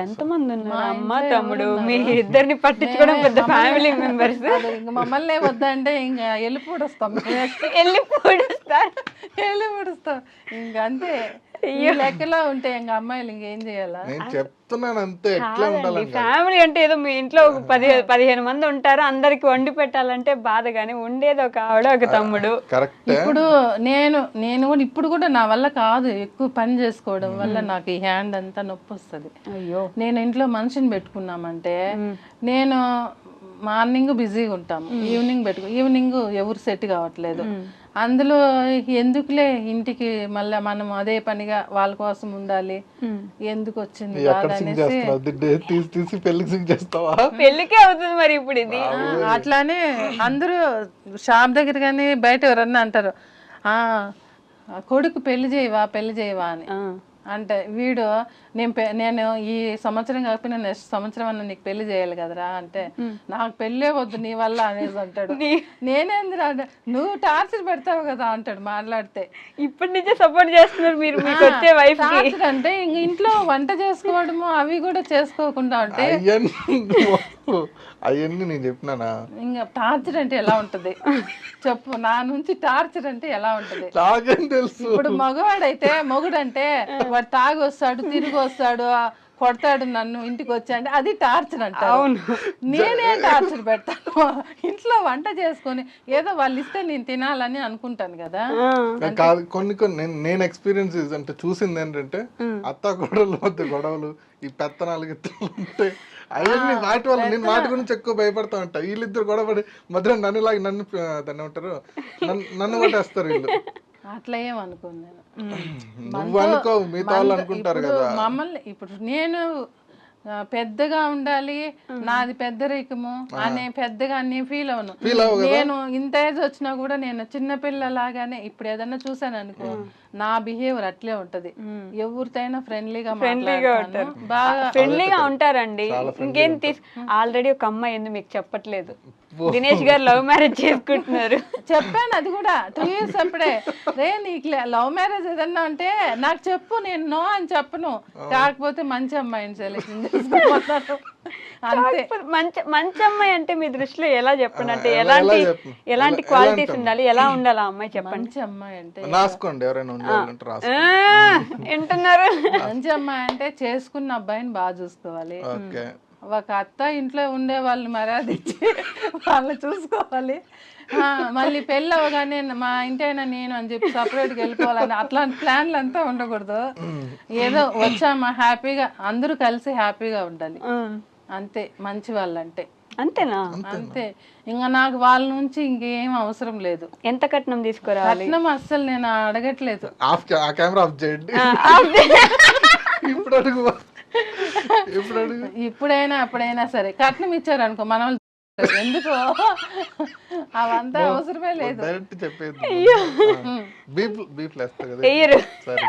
ఎంతమంది ఉన్నారు, అమ్మ తమ్ముడు, మీ ఇద్దరిని పట్టించుకోవడం పెద్ద ఫ్యామిలీ మెంబర్స్. ఇంక మమ్మల్ని వద్దంటే ఇంకా వెళ్ళి పూడుస్తాం, వెళ్ళి పూడుస్తారు, వెళ్ళి పూడుస్తాం. ఇంక అంతే. ఈ లెక్కలో ఉంటే ఇంక అమ్మాయిలు ఇంకేం చేయాలా? నేను చెప్తున్నాను అంతే, ఎట్లా ఉండాలని. ఫ్యామిలీ అంటే ఏదో మీ ఇంట్లో ఒక 15 మంది ఉంటారు, అందరికి వండి పెట్టాలంటే బాధ, కానీ ఉండేది ఒక ఆవిడ, ఒక తమ్ముడు. కరెక్ట్. ఇప్పుడు నేను కూడా ఇప్పుడు కూడా నా వల్ల కాదు, ఎక్కువ పని చేసుకోవడం వల్ల నాకు ఈ హ్యాండ్ అంతా నొప్పి వస్తుంది. అయ్యో, నేను ఇంట్లో మనిషిని పెట్టుకున్నామంటే నేను మార్నింగ్ బిజీగా ఉంటాము, ఈవినింగ్ ఎవరు సెట్ కావట్లేదు. అందులో ఎందుకులే ఇంటికి మళ్ళీ మనం అదే పనిగా వాళ్ళ కోసం ఉండాలి, ఎందుకు వచ్చింది పెళ్ళికే అవుతుంది మరి ఇప్పుడు ఇది. అట్లానే అందరూ షాప్ దగ్గర కానీ బయట ఎవరన్నా అంటారు, కొడుకు పెళ్లి చేయవా అని. అంటే వీడు నేను ఈ సంవత్సరం కాకపోయినా నెక్స్ట్ సంవత్సరం అన్న నీకు పెళ్లి చేయాలి కదరా అంటే, నాకు పెళ్ళే వద్దు నీ వల్ల అనేసి అంటాడు. నేనేందిరా, నువ్వు టార్చర్ పెడతావు కదా అంటాడు మాట్లాడితే. ఇప్పటి నుంచే సపోర్ట్ చేస్తున్నారు మీరు మీకు వచ్చే వైఫ్ అంటే ఇంక ఇంట్లో వంట చేసుకోవడము అవి కూడా చేసుకోకుండా ఉంటే అవన్నీ నేను చెప్పినానా? ఇంకా టార్చర్ అంటే ఎలా ఉంటది చెప్పు, నా నుంచి టార్చర్ అంటే ఎలా ఉంటది? ఇప్పుడు మగవాడైతే మొగుడంటే వాడు తాగి వస్తాడు, తిరిగి వస్తాడు, కొడతాడు నన్ను, ఇంటికి వచ్చాడు, అది టార్చర్ అంటారు. నేనే టార్చర్ పెడతాను, ఇంట్లో వంట చేసుకొని ఏదో వాళ్ళు ఇస్తే నేను తినాలని అనుకుంటాను కదా. కాదు, కొన్ని నేను ఎక్స్పీరియన్స్ అంటే చూసింది ఏంటంటే, అత్త కోడళ్ళ మధ్య గొడవలు, ఈ పెత్తనాలు గిత్తనాలు ఉంటాయి, అవన్నీ వాటి వల్ల నేను వాటి గురించి ఎక్కువ భయపడతా ఉంటా. వీళ్ళిద్దరు గొడవపడి మధ్యలో నన్ను దాన్ని ఏమంటారు, నన్ను కొట్టేస్తారు వీళ్ళు. అట్లా ఏమనుకోను నేను. నువ్వు అనుకో, మిగతా వాళ్ళు అనుకుంటారు కదా. మమ్మల్ని ఇప్పుడు నేను పెద్దగా ఉండాలి, నాది పెద్దరికము అనే పెద్దగా నేను ఫీల్ అవను. నేను ఇంత ఏజ్ వచ్చినా కూడా నేను చిన్నపిల్లలాగానే ఇప్పుడు ఏదన్నా చూసాను అనుకో, నా బిహేవియర్ అట్లే ఉంటది. ఎవరితోనైనా ఫ్రెండ్లీగా ఉంటారు, బాగా ఫ్రెండ్లీగా ఉంటారండి. ఇంకేం ఆల్రెడీ ఒక అమ్మాయి ఏంది మీకు చెప్పట్లేదు, దినేష్ గారు లవ్ మ్యారేజ్ చేసుకుంటున్నారు. చెప్పాను అది కూడా 2 years అప్పుడే. రే నీకు లవ్ మ్యారేజ్ ఏదన్నా అంటే నాకు చెప్పు, నేను నో అని చెప్పను, కాకపోతే మంచి అమ్మాయిని సెలెక్షన్ చేసుకుంటాను అంతే. మంచి అమ్మాయి అంటే మీ దృష్టిలో ఎలా చెప్పండి, అంటే ఎలాంటి క్వాలిటీస్ ఉండాలి, ఎలా ఉండాలి ఆ అమ్మాయి చెప్పండి. మంచి అమ్మాయి అంటే వింటున్నారు, మంచి అమ్మాయి అంటే చేసుకున్న అబ్బాయిని బాగా చూసుకోవాలి, ఒక అత్త ఇంట్లో ఉండే వాళ్ళు మర్యాద ఇచ్చి వాళ్ళు చూసుకోవాలి. మళ్ళీ పెళ్ళి అవగానే మా ఇంటి అయినా నేను అని చెప్పి సపరేట్గా వెళ్ళిపోవాలని అట్లాంటి ప్లాన్లు అంతా ఉండకూడదు. ఏదో వచ్చామా హ్యాపీగా అందరూ కలిసి హ్యాపీగా ఉండాలి అంతే. మంచి వాళ్ళు అంటే అంతేనా? అంతే. ఇంకా నాకు వాళ్ళ నుంచి ఇంకేం అవసరం లేదు. ఎంత కట్నం తీసుకురావాలి? కట్నం అస్సలు నేను అడగట్లేదు. ఆ కెమెరా ఆఫ్ చేయండి. ఇప్పుడు అడుగు, ఇప్పుడు అడుగు. ఇప్పుడైనా అప్పుడైనా సరే కట్నం ఇచ్చారు అనుకో మన వాళ్ళు ఎందుకు అవంతా అవసరమే లేదు. డైరెక్ట్ చెప్పేది. బీప్ లేస్తా కదా. ఎయ్యరు. సరే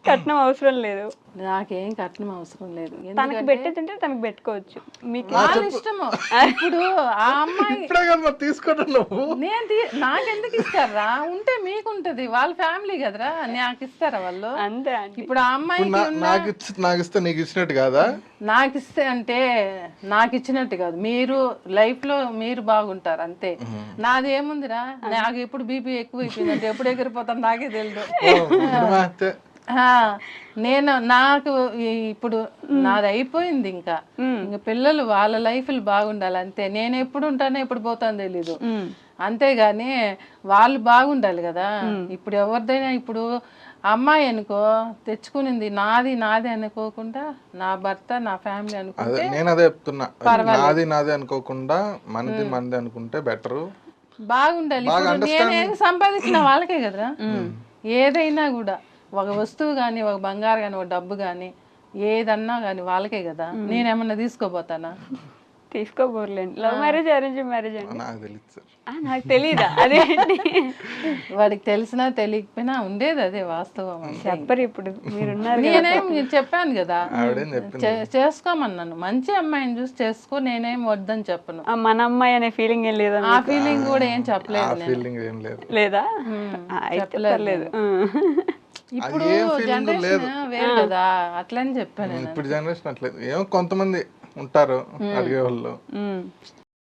కట్నం అవసరం లేదు. నాకేం కట్నం అవసరం లేదు. తనకి పెట్టేదంటే తనకి పెట్టుకోవచ్చు. మీకు వాళ్ళ ఇష్టము. ఇప్పుడు ఆ అమ్మాయి ఇప్పుడే కదా తీసుకోవడం నువ్వు. నాకెందుకు ఇస్తారా? ఉంటే మీకుంటది, వాళ్ళ ఫ్యామిలీ కదరా, నాకు ఇస్తారా వాళ్ళు? అంతే. ఇప్పుడు ఆ అమ్మాయికి నాకు ఇస్తే నీకు ఇచ్చినట్టు కాదా? నాకు ఇస్తే అంటే నాకు ఇచ్చినట్టు కాదు. మీరు లైఫ్ లో మీరు బాగుంటారు అంతే. నాదేముందిరా, నాకు ఎప్పుడు బీపీ ఎక్కువ అయిపోయింది అంటే ఎప్పుడు ఎగిరిపోతాను నాకే తెలియదు. నేను నాకు ఇప్పుడు నాది అయిపోయింది. ఇంకా పిల్లలు వాళ్ళ లైఫ్లు బాగుండాలి అంతే. నేను ఎప్పుడు ఉంటానో ఎప్పుడు పోతానో తెలీదు. అంతేగాని వాళ్ళు బాగుండాలి కదా. ఇప్పుడు ఎవరిదైనా ఇప్పుడు అమ్మాయి అనుకో తెచ్చుకునింది నాది నాది అనుకోకుండా నా భర్త నా ఫ్యామిలీ అనుకుంటే నేను అదే చెప్తున్నా. నాది నాది అనుకోకుండా మనది మనది అనుకుంటే బెటరు, బాగుండాలి. ఇప్పుడు నేనేది సంపాదించిన వాళ్ళకే కదరా. ఏదైనా కూడా ఒక వస్తువు కానీ ఒక బంగారు కానీ ఒక డబ్బు కానీ ఏదన్నా కానీ వాళ్ళకే కదా. నేనేమన్నా తీసుకోపోతానా? తీసుకోబోర్లేండి. లవ్ మ్యారేజ్ అరేంజ్ మ్యారేజ్ అండి? నాకు తెలియదు సార్. నాకు తెలీదా? అదేంటి? వాడికి తెలిసినా తెలియకపోయినా ఉండేది అదే వాస్తవం. చెప్పరు ఇప్పుడు మీరున్నారు. నేనేం చెప్పాను కదా ఆవిడేం చెప్పింది, చేసుకోమన్నాను. మంచి అమ్మాయిని చూసి చేసుకో, నేనేం వద్దని చెప్పను. మన అమ్మాయి అనే ఫీలింగ్ ఏం లేదా? ఆ ఫీలింగ్ కూడా ఏం చెప్పలేదు నేను. ఫీలింగ్ ఏం లేదు. లేదా? చెప్పలేదు. ఇప్పుడు జనరేషన్ వేరు కదా, అట్లని చెప్పాను. ఇప్పుడు జనరేషన్ అట్లేదు. ఏమో కొంతమంది ఉంటారు అడిగే వాళ్ళు.